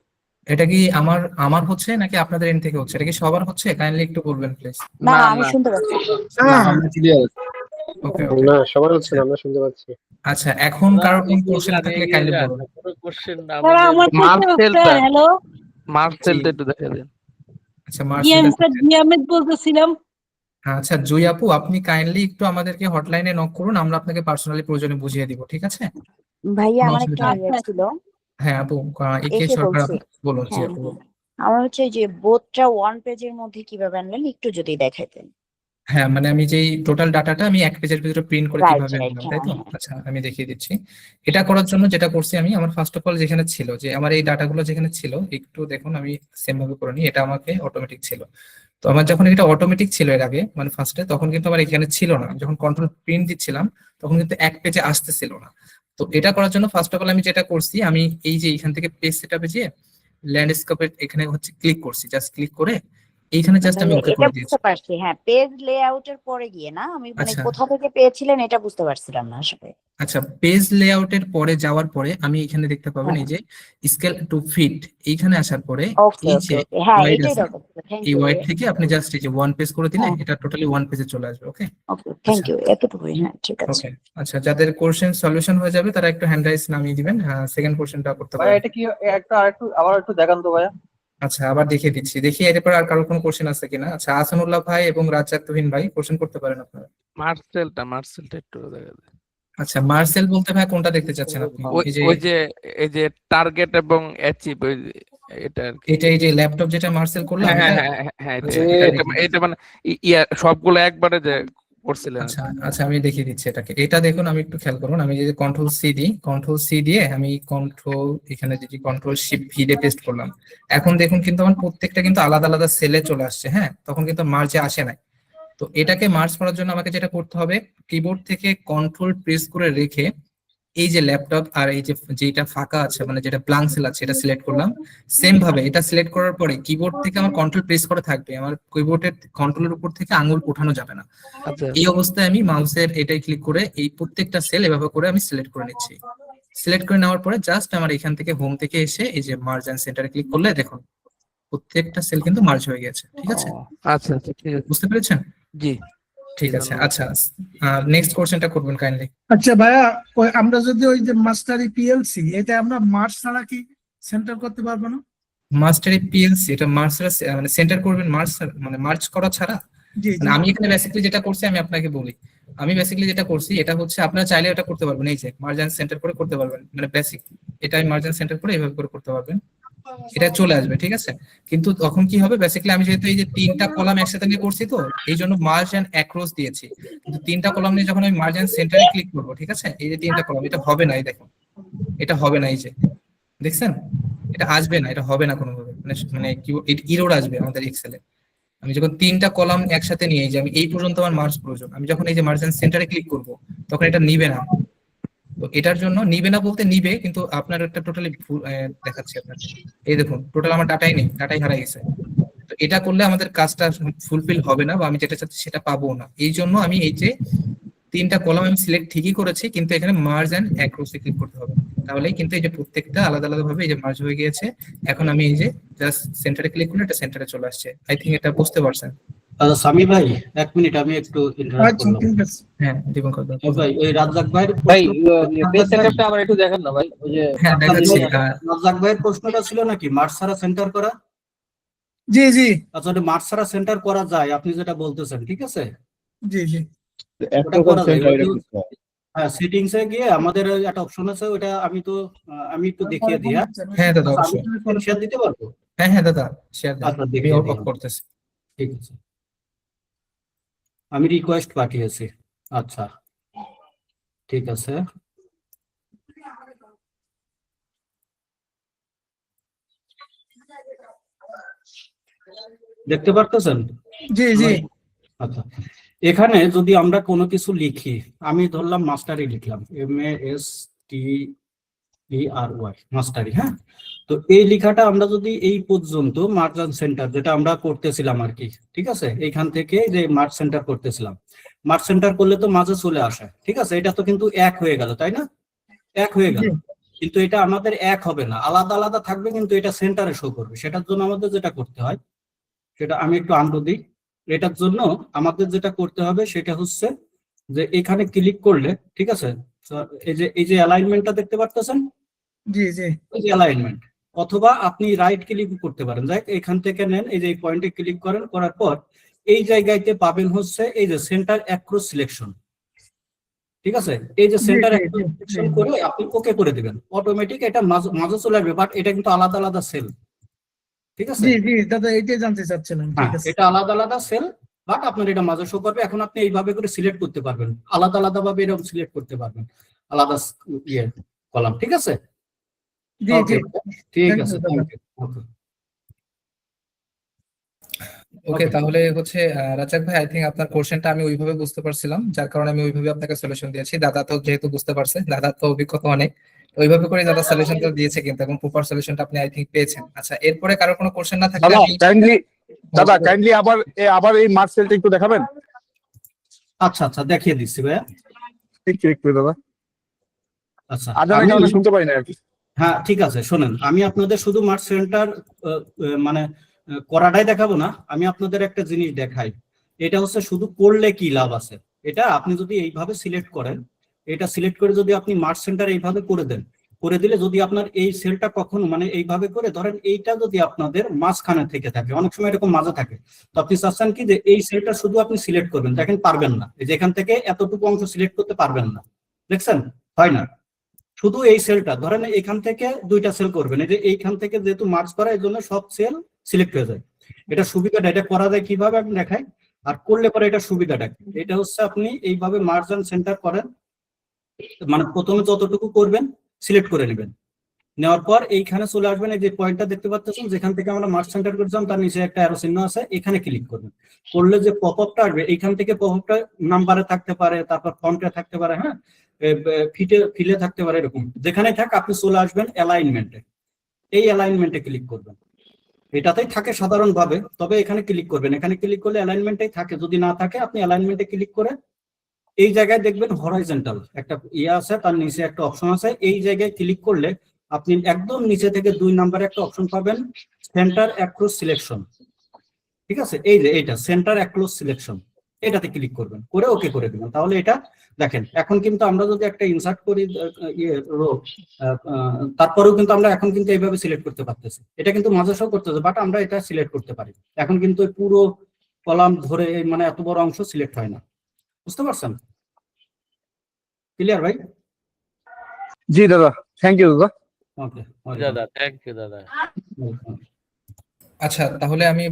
এটা কি আমার আমার হচ্ছে নাকি আপনাদের এন্ড থেকে হচ্ছে? এটা কি সবার হচ্ছে? কাইন্ডলি একটু বলবেন প্লিজ। না, আমি শুনতে পাচ্ছি। না, আমরা ক্লিয়ার। ওকে ওকে। না, সবাই হচ্ছে না, আমরা শুনতে পাচ্ছি। আচ্ছা, এখন কারোর কোনো কোশ্চেন থাকলে কাইন্ডলি বলুন। স্যার আমার স্যার হ্যালো, মার্সেলটা একটু দেখা দেন। আচ্ছা, জিএম মার্সেল। স্যার জিয়ামেদ বলতেছিলাম। আচ্ছা, জুই আপু, আপনি কাইন্ডলি একটু আমাদেরকে হটলাইনে নক করুন, আমরা আপনাকে পার্সোনালি প্রয়োজনে বুঝিয়ে দিব, ঠিক আছে? ভাইয়া কোনো আমার একটা অসুবিধা নেই। আইডিয়া ছিল, হ্যাঁ আপু, একে এসে সরকার, বলছি। বলুন। জি হ্যাঁ, আপু। আমার হচ্ছে যে বোথটা ওয়ান পেজের মধ্যে কিভাবে আনলেন একটু যদি দেখাইতেন। হ্যাঁ, মানে আমি যেই টোটাল ডাটাটা আমি এক পেজের ভিতরে প্রিন্ট করে রাইট কিভাবে রাইট, আনলাম, হ্যাঁ তাই তো? হ্যাঁ। আচ্ছা, আমি দেখিয়ে দিচ্ছি। এটা করার জন্য যেটা করছি আমি, আমার ফার্স্ট অফ অল যেখানে ছিল যে আমার এই ডাটাগুলো যেখানে ছিল, একটু দেখুন আমি সেম ভাবে করে নিই। এটা আমাকে অটোমেটিক ছিল। তো আমার যখন এটা অটোমেটিক ছিল এর আগে, মানে ফার্স্টে, তখন কিন্তু আমার এখানে ছিল না। যখন কন্ট্রোল প্রিন্ট দিচ্ছিলাম তখন কিন্তু এক পেজে আসতেছিল না। তো এটা করার জন্য ফার্স্ট অফ অল আমি যেটা করছি, আমি এই যে এখান থেকে পেজ সেটআপে যেয়ে ল্যান্ডস্কেপের এখানে হচ্ছে ক্লিক করছি, জাস্ট ক্লিক করে এইখানে জাস্ট আমি ওকে এটা করে দিয়েছি। বুঝতে পারছি, হ্যাঁ, পেজ লেআউটের পরে গিয়ে না, আমি মানে আচ্ছা কোথা থেকে পেয়েছিলেন এটা বুঝতে পারছিলাম না আসলে। আচ্ছা, পেজ লেআউটের পরে যাওয়ার পরে আমি এখানে দেখতে পাবেন হ্যাঁ, এই যে স্কেল টু ফিট, এইখানে আসার পরে ওকে এই ওকে যে ওকে, হ্যাঁ ওয়াইড এটাই আছে, দরকার ছিল। থ্যাংক এই ইউ ওয়াইড ভাইয়া। থেকে আপনি জাস্ট এই যে ওয়ান পেজ করে দিলে হ্যাঁ, এটা টোটালি ওয়ান পেজে চলে আসবে। ওকে ওকে, থ্যাংক আচ্ছা ইউ, এতটুকুই। হ্যাঁ, ঠিক আছে। ওকে। আচ্ছা, যাদের কোশ্চেন সলিউশন হয়ে যাবে তারা একটু হ্যান্ড রাইজ নামিয়ে দিবেন। হ্যাঁ, সেকেন্ড কোশ্চেনটা করতে ভাইয়া পারেন। এটা কি আরেকটু আবার একটু দেখান তো ভাইয়া। আচ্ছা, আবার দেখিয়ে দিচ্ছি, দেখি এরপর আর কারো কোনো কোশ্চেন আছে কিনা। আচ্ছা, আসানুল্লাহ ভাই এবং রাজ্জাক তুহিন ভাই কোশ্চেন করতে পারেন আপনারা। মার্সেলটা একটু দেখা দেন। আচ্ছা, মার্সেল বলতে ভাই কোনটা দেখতে চাচ্ছেন আপনি? এই যে টার্গেট এবং অ্যাচিভ, এটা আর কি। এটা এই যে ল্যাপটপ যেটা মার্সেল করলাম হ্যাঁ এটা? হ্যাঁ হ্যাঁ হ্যাঁ, আচ্ছা, এটা দেখি। এটা মানে সবগুলো একবারে যে করছিলেন। আচ্ছা আচ্ছা, আমি দেখিয়ে দিচ্ছি এটাকে। এটা দেখুন, আমি একটু খেয়াল করুন, আমি যদি কন্ট্রোল সি দিই, কন্ট্রোল সি দিয়ে আমি কন্ট্রোল এখানে যদি কন্ট্রোল শিফট ভি দিয়ে পেস্ট করলাম, এখন দেখুন কিন্তু আমার প্রত্যেকটা কিন্তু আলাদা আলাদা সেলে চলে আসছে। হ্যাঁ, তখন কিন্তু মার্জে আসে নাই। তো এটাকে মার্জ করার জন্য আমাকে যেটা করতে হবে, কিবোর্ড থেকে কন্ট্রোল প্রেস করে রেখে এই যে ল্যাপটপ আর এই যে যেটা ফাঁকা আছে, মানে যেটা ব্ল্যাঙ্ক সেল আছে, এটা সিলেক্ট করলাম। সেম ভাবে এটা সিলেক্ট করার পরে কিবোর্ড থেকে আমার কন্ট্রোল প্রেস করা থাকবে, আমার কিবোর্ডের কন্ট্রোলের উপর থেকে আঙুল উঠানো যাবে না। আচ্ছা এই অবস্থায় আমি মাউসের এটাই ক্লিক করে এই প্রত্যেকটা সেল এভাবে করে আমি সিলেক্ট করে নিচ্ছি। সিলেক্ট করে নেওয়ার পরে জাস্ট আমার এখান থেকে হোম থেকে এসে এই যে মার্জ এন্ড সেন্টারে ক্লিক করলে দেখুন প্রত্যেকটা সেল কিন্তু মার্জ হয়ে গেছে। ঠিক আছে, আচ্ছা আচ্ছা, ঠিক আছে, বুঝতে পেরেছেন? জি ঠিক আছে। আচ্ছা, নেক্সট কোশ্চেনটা করবেন কাইন্ডলি। আচ্ছা ভাইয়া, আমরা যদি ওই যে মাস্টারি পিএলসি, এটা আমরা মার্চ ছাড়া কি সেন্টার করতে পারবো না? মাস্টারি পিএলসি এটা মার্জ মানে সেন্টার করবেন মার্জ মানে মার্জ করা ছাড়া? মানে আমি এখানে বেসিক্যালি যেটা করছি আমি আপনাকে বলি, আমি বেসিক্যালি যেটা করছি এটা হচ্ছে আপনারা চাইলে এটা করতে পারবেন, এই যে মার্জিন সেন্টার করে করতে পারবেন, মানে বেসিক এটা আমি মার্জিন সেন্টার করে এইভাবে করে করতে পারবেন, এটা চলে আসবে, ঠিক আছে। কিন্তু তখন কি হবে, বেসিক্যালি আমি যেহেতু এই যে 3টা কলাম একসাথে নিয়ে করছি, তো এই জন্য মার্জিন অ্যাক্রস দিয়েছি, কিন্তু 3টা কলাম নিয়ে যখন আমি মার্জিন সেন্টারে ক্লিক করবো, ঠিক আছে, এই যে 3টা কলাম, এটা হবে না, এই দেখুন এটা হবে না, এই যে দেখছেন এটা আসবে না, এটা হবে না কোনোভাবে, মানে কি ইরোর আসবে আমাদের এক্সেলে। আমি যখন 3টা কলাম একসাথে নিয়ে যে আমি এই পর্যন্ত আমার মার্জ প্রয়োজন, আমি যখন এই যে মার্জিন সেন্টারে ক্লিক করব তখন এটা নিবে না। তো এটার জন্য নিবে না বলতে নিবে, কিন্তু আপনার একটা টোটালি দেখাচ্ছি আপনাকে, এই দেখুন টোটাল আমার ডাটাই নেই, ডাটাই হারাই গেছে। তো এটা করলে আমাদের কাজটা ফুলফিল হবে না, বা আমি যেটা চাচ্ছি সেটা পাবো না। এই জন্য আমি এই যে 3টা কলাম আমি সিলেক্ট ঠিকই করেছি, কিন্তু এখানে মার্জ এন্ড অ্যাক্রসে ক্লিক করতে হবে, তাহলেই কিন্তু এই যে প্রত্যেকটা আলাদা আলাদা ভাবে এই যে মার্জ হয়ে গিয়েছে। এখন আমি এই যে জাস্ট সেন্টারে ক্লিক করলে এটা সেন্টারে চলে আসছে। আই থিংক এটা বুঝতে পারছেন। সামি ভাই 1 মিনিট আমি একটু ইন্টারাপ্ট করলাম। হ্যাঁ দীপঙ্কর দা, ভাই ওই রাজ্জাক ভাইয়ের ভাই পেজ সেটআপটা আবার একটু দেখান না ভাই, ওই যে হ্যাঁ দেখাচ্ছি। রাজ্জাক ভাইয়ের প্রশ্নটা ছিল নাকি মার্চ ছাড়া সেন্টার করা? জি জি আচ্ছা, ওটা মার্চ ছাড়া সেন্টার করা যায়, আপনি যেটা বলতেছেন, ঠিক আছে? জি জি ওটা করা যায়। হ্যাঁ, সেটিংস এ গিয়ে আমাদের একটা অপশন আছে, ওটা আমি একটু দেখিয়ে দিই। হ্যাঁ দাদা অবশ্যই শেয়ার দিতে পারবো? হ্যাঁ হ্যাঁ দাদা শেয়ার দাও, আচ্ছা, আমি দেখিয়ে অফ দিলাম। করতেছি। ঠিক আছে, আমি রিকোয়েস্ট পাঠিয়েছি। আচ্ছা ঠিক আছে, দেখতে পারতেছেন? জি জি আচ্ছা, এখানে যদি আমরা কোনো কিছু লিখি, আমি ধরলাম মাস্টারি লিখলাম, MASTERY, মাস্টারি। হ্যাঁ, তো এই লেখাটা আমরা যদি এই পর্যন্ত মার্জিন সেন্টার যেটা আমরা করতেছিলাম আর কি, ঠিক আছে, এইখান থেকে যে মার্জ সেন্টার করতেছিলাম, মার্জ সেন্টার করলে তো মাঝে চলে আসে, ঠিক আছে, এটা তো কিন্তু 1 হয়ে গেল, তাই না? 1 হয়ে গেল, কিন্তু এটা আমাদের 1 হবে না, আলাদা আলাদা থাকবে, কিন্তু এটা সেন্টারে শো করবে। সেটার জন্য আমাদের যেটা করতে হয়, সেটা আমি একটু আনডু দিই। এটার জন্য আমাদের যেটা করতে হবে সেটা হচ্ছে যে এখানে ক্লিক করলে, ঠিক আছে, এই যে অ্যালাইনমেন্টটা দেখতে পারতেছেন, জি জি এই যে অ্যালাইনমেন্ট, অথবা আপনি রাইট ক্লিক করতে পারেন, যাই এখান থেকে নেন, এই যে এই পয়েন্টে ক্লিক করেন, করার পর এই জায়গাতে পাবেন হচ্ছে এই যে সেন্টার অ্যাক্রস সিলেকশন, ঠিক আছে, এই যে সেন্টার অ্যাক্রস সিলেকশন করে আপনি ওকে করে দিবেন, অটোমেটিক এটা মাঝে চলে আসবে, বাট এটা কিন্তু আলাদা আলাদা সেল, ঠিক আছে? জি জি দাদা এইটাই জানতে চাচ্ছিলাম। ঠিক আছে, এটা আলাদা আলাদা সেল, বাট আপনার এটা মাঝে শো করবে। এখন আপনি এইভাবে করে সিলেক্ট করতে পারবেন, আলাদা আলাদা ভাবে এরকম সিলেক্ট করতে পারবেন, আলাদা কলাম, ঠিক আছে? জি জি ঠিক আছে, থ্যাংক ইউ। ওকে, তাহলে হচ্ছে রাজাক ভাই, আই থিংক আপনার কোশ্চেনটা আমি ওইভাবে বুঝতে পারছিলাম, যার কারণে আমি ওইভাবে আপনাকে সলিউশন দিয়েছি। দাদা তো যেহেতু বুঝতে পারছে, দাদা তো অভিজ্ঞতা অনেক, ওইভাবে করে দাদা সলিউশনটা দিয়েছে কিন্তু, এবং প্রপার সলিউশনটা আপনি আই থিংক পেয়েছেন। আচ্ছা, এরপরে কারো কোনো কোশ্চেন না থাকলে কাইন্ডলি আবার এই মার্ক সেলটা একটু দেখাবেন। আচ্ছা আচ্ছা, দেখিয়ে দিচ্ছি ভাইয়া, একটু দাদা। আচ্ছা, আজানের কারণে শুনতে পাই না আর কি। হ্যাঁ ঠিক আছে, শোনেন, আমি আপনাদের শুধু মার্চ সেন্টার মানে করাটাই দেখাবো না, আমি আপনাদের একটা জিনিস দেখাই। এটা হচ্ছে শুধু করলে কি লাভ আছে, এটা আপনি যদি এইভাবে সিলেক্ট করেন, এটা সিলেক্ট করে যদি আপনি মার্চ সেন্টার এইভাবে করে দেন, করে দিলে যদি আপনার এই সেলটা কখনো মানে এইভাবে করে ধরেন, এইটা যদি আপনাদের মাঝখানে থেকে থাকে, অনেক সময় এরকম মাঝে থাকে, তো আপনি চাচ্ছেন কি যে এই সেলটা শুধু আপনি সিলেক্ট করবেন, দেখেন পারবেন না, এই যে এখান থেকে এতটুকু অংশ সিলেক্ট করতে পারবেন না, দেখছেন হয় না, শুধু এই সেলটা ধরেন এখান থেকে 2টা সেল করবেন, এই যে এইখান থেকে যেহেতু মার্জ করা, এই জন্য সব সেল সিলেক্ট হয়ে যায়। এটা সুবিধাটা, এটা করা যায় কিভাবে আমি দেখাই, আর করলে পরে এটা সুবিধাটা কি, এটা হচ্ছে আপনি এইভাবে মার্জ এন্ড সেন্টার করেন, মানে প্রথমে যতটুকু করবেন সিলেক্ট করে নেবেন, নেওয়ার পর এইখানে চলে আসবেন, এই যে পয়েন্টটা দেখতে পাচ্ছেন যেখান থেকে আমরা মার্জ সেন্টার করেছিলাম, তার নিচে একটা অ্যারো চিহ্ন আছে, এখানে ক্লিক করবেন, করলে যে পপআপটা আসবে, এইখান থেকে পপআপটা নাম্বারে থাকতে পারে, তারপর ফন্টে থাকতে পারে, হ্যাঁ ফিলে থাকতে পারে, এরকম যেখানে থাক আপনি চলে আসবেন অ্যালাইনমেন্টে, এই অ্যালাইনমেন্টে ক্লিক করবেন, এটাতেই থাকে সাধারণভাবে, তবে এখানে ক্লিক করবেন, এখানে ক্লিক করলে অ্যালাইনমেন্টেই থাকে, যদি না থাকে আপনি অ্যালাইনমেন্টে ক্লিক করে এই জায়গায় দেখবেন হরাইজন্টাল একটা আছে, তার নিচে একটা অপশন আছে, এই জায়গায় ক্লিক করলে আপনি একদম নিচে থেকে 2 নম্বরে একটা অপশন পাবেন, সেন্টার অ্যাক্রস সিলেকশন, ঠিক আছে, এই যে এইটা সেন্টার অ্যাক্রস সিলেকশন, এটাতে ক্লিক করবেন, করে ওকে করে দিবেন, তাহলে এটা দেখেন। এখন কিন্তু আমরা যদি একটা ইনসার্ট করি রো, তারপরেও কিন্তু আমরা এখন কিন্তু এইভাবে সিলেক্ট করতে পারতেছি, এটা কিন্তু মাঝে সব করতেছে, বাট আমরা এটা সিলেক্ট করতে পারি। এখন কিন্তু পুরো কলাম ধরে মানে এত বড় অংশ সিলেক্ট হয় না। বুঝতে পারছেন? ক্লিয়ার ভাই? জি দাদা, থ্যাংক ইউ দাদা। ওকে দাদা, থ্যাংক ইউ দাদা। আচ্ছা, তাহলে আমি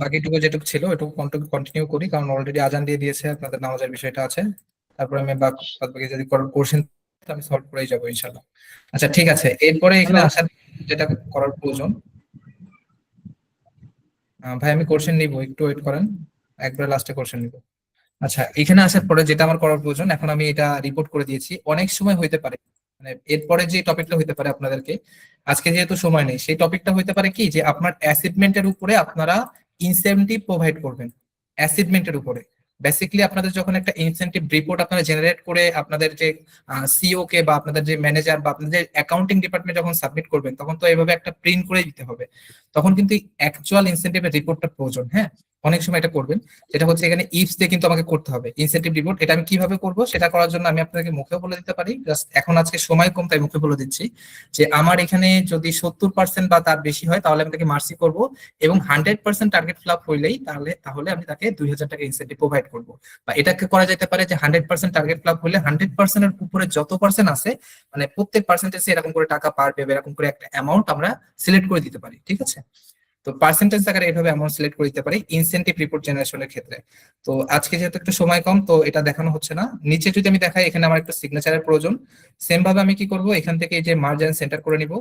বাকিটুকু যেটুকু ছিল এটুকু কন্টিনিউ করি, কারণ অলরেডি আজান দিয়ে দিয়েছে, আপনাদের নামাজের বিষয়টা আছে। তারপরে আমি বাকি যদি কোশ্চেন আমি সলভ করেই যাবো ইনশাল্লাহ। আচ্ছা ঠিক আছে, এরপরে এখানে আসার যেটা করার প্রয়োজন, ভাই আমি কোশ্চেন নিব, একটু ওয়েট করেন, একবারে লাস্টে কোশ্চেন নিব। আচ্ছা, এখানে আসার পরে যেটা আমার করার প্রয়োজন, এখন আমি এটা রিপোর্ট করে দিয়েছি, অনেক সময় হইতে পারে মানে এরপরে যে টপিকটা হইতে পারে আপনাদেরকে, আজকে যেহেতু সময় নেই, সেই টপিকটা হইতে পারে কি যে আপনার অ্যাসাইনমেন্টের উপরে আপনারা ইনসেনটিভ প্রোভাইড করবেন। অ্যাসাইনমেন্টের উপরে বেসিক্যালি আপনাদের যখন একটা ইনসেনটিভ রিপোর্ট আপনারা জেনারেট করে আপনাদের যে সিও কে বা আপনাদের যে ম্যানেজার বা আপনাদের অ্যাকাউন্টিং ডিপার্টমেন্ট যখন সাবমিট করবেন, তখন তো এইভাবে একটা প্রিন্ট করে দিতে হবে। তখন কিন্তু অ্যাকচুয়াল ইনসেনটিভের রিপোর্টটা প্রয়োজন। হ্যাঁ, অনেক সময় এটা করবেন, যেটা হচ্ছে এখানে ইফস দিয়ে কিন্তু আমাকে করতে হবে ইনসেনটিভ রিপোর্ট। এটা আমি কিভাবে করব সেটা করার জন্য আমি আপনাদেরকে মুখে বলে দিতে পারি, জাস্ট এখন আজকে সময় কম তাই মুখে বলে দিচ্ছি যে আমার এখানে যদি 70% বা তার বেশি হয় তাহলে আমি তাকে মার্সি করব, এবং 100% টার্গেট ফিল আপ হইলেই তাহলে আমি তাকে 2000 টাকা ইনসেনটিভ প্রোভাইড করব। বা এটাকে করা যেতে পারে যে 100% টার্গেট ফিল আপ হলে 100% এর উপরে যত পার্সেন্ট আছে মানে প্রত্যেক পার্সেন্টেজে এরকম করে টাকা পারবে, এরকম করে একটা অ্যামাউন্ট আমরা সিলেক্ট করে দিতে পারি। ঠিক আছে, তো পার্সেন্টেজ আকারে এইভাবে অ্যামাউন্ট সিলেক্ট করে দিতে পারি ইনসেনটিভ রিপোর্ট জেনারেশনের ক্ষেত্রে। তো আজকে যেহেতু একটু সময় কম, তো এটা দেখানো হচ্ছে না। নিচে যদি আমি দেখাই, এখানে আমার একটু সিগনেচারের প্রয়োজন। সেম ভাবে আমি কি করব, এখান থেকে এই যে মার্জ এন্ড সেন্টার করে নিব।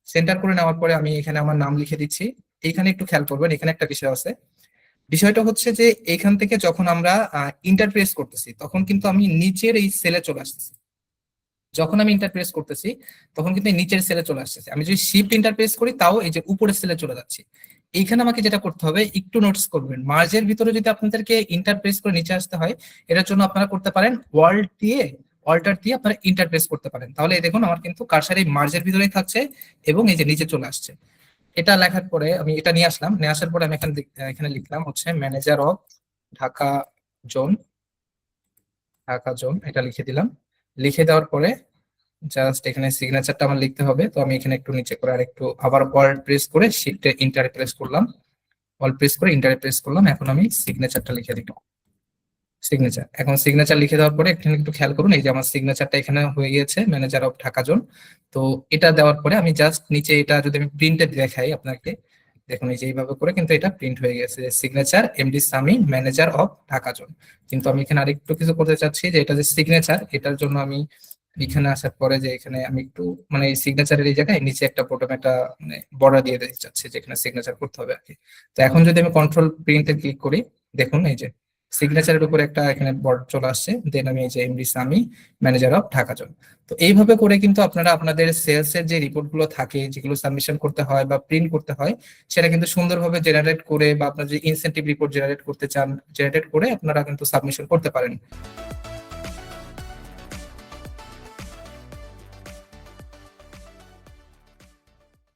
সেন্টার করে নেওয়ার পরে আমি এখানে আমার নাম লিখে দিচ্ছি। এইখানে একটু খেয়াল করবেন, এখানে একটা বিষয় আছে। বিষয়টা হচ্ছে যে এখান থেকে যখন আমরা ইন্টারপ্রেস করতেছি, তখন কিন্তু আমি নিচের এই সেলে চলে আসতেছি। যখন আমি ইন্টারপ্রেস করতেছি তখন কিন্তু নিচের সেলে চলে আসতেছে। আমি যদি শিফট ইন্টারপ্রেস করি তাও এই যে উপরের সেলে চলে যাচ্ছি। এইখানে আমাকে যেটা করতে হবে, একটু নোটিস করবেন, মার্জের ভিতরে যদি আপনাদেরকে ইন্টারপ্রেস করে নিচে আসতে হয়, এটার জন্য আপনারা করতে পারেন অল্টার দিয়ে আপনারা ইন্টারপ্রেস করতে পারেন। তাহলে এই দেখুন আমার কিন্তু কার্সার এই মার্জের ভিতরেই থাকছে এবং এই যে নিচে চলে আসছে। এটা লেখার পরে আমি এটা নিয়ে আসলাম, নিয়ে আসার পরে আমি এখানে লিখলাম হচ্ছে ম্যানেজার অফ ঢাকা জোন, এটা লিখে দিলাম। লিখে দেওয়ার পরে জাস্ট এখানে সিগনেচারটা আমার লিখতে হবে। তো আমি এখানে একটু নিচে করে আর একটু আবার অল্ট প্রেস করে শিফটে ইন্টার প্রেস করলাম, অল্ট প্রেস করে ইন্টার প্রেস করলাম। এখন আমি সিগনেচারটা লিখে দিলাম, সিগনেচার। এখন সিগনেচার লিখে দেওয়ার পরে এখানে একটু খেয়াল করুন, এই যে আমার সিগনেচারটা এখানে হয়ে গিয়েছে, ম্যানেজার অফ ঢাকা জোন। তো এটা দেওয়ার পরে আমি জাস্ট নিচে এটা যদি আমি প্রিন্টে দেখাই আপনাকে, দেখুন এই যে এইভাবে করে কিন্তু এটা প্রিন্ট হয়ে গেছে, signature MD Sami manager of Dhaka zone. কিন্তু আমি এখানে আরেকটু কিছু করতে চাচ্ছি, যে এটা যে সিগনেচার, এটার জন্য আমি এখানে আসার পরে যে এখানে আমি একটু মানে এই সিগনেচারের এই জায়গায় নিচে একটা বটম একটা মানে বর্ডার দিয়ে দিতে চাচ্ছি, যেখানে সিগনেচার করতে হবে আর কি। তো এখন যদি আমি কন্ট্রোল প্রিন্টে ক্লিক করি, দেখুন এই যে সিগনেচারের উপরে একটা এখানে বর্ডার চলে আসছে। দেন আমি এই যে MD Sami manager of Dhaka zone. তো এইভাবে করে কিন্তু আপনারা আপনাদের সেলস এর যে রিপোর্ট গুলো থাকে, যেগুলো সাবমিশন করতে হয় বা প্রিন্ট করতে হয়, সেটা কিন্তু সুন্দরভাবে জেনারেট করে বা আপনার যে ইনসেনটিভ রিপোর্ট জেনারেট করতে চান, জেনারেট করে আপনারা কিন্তু সাবমিশন করতে পারেন।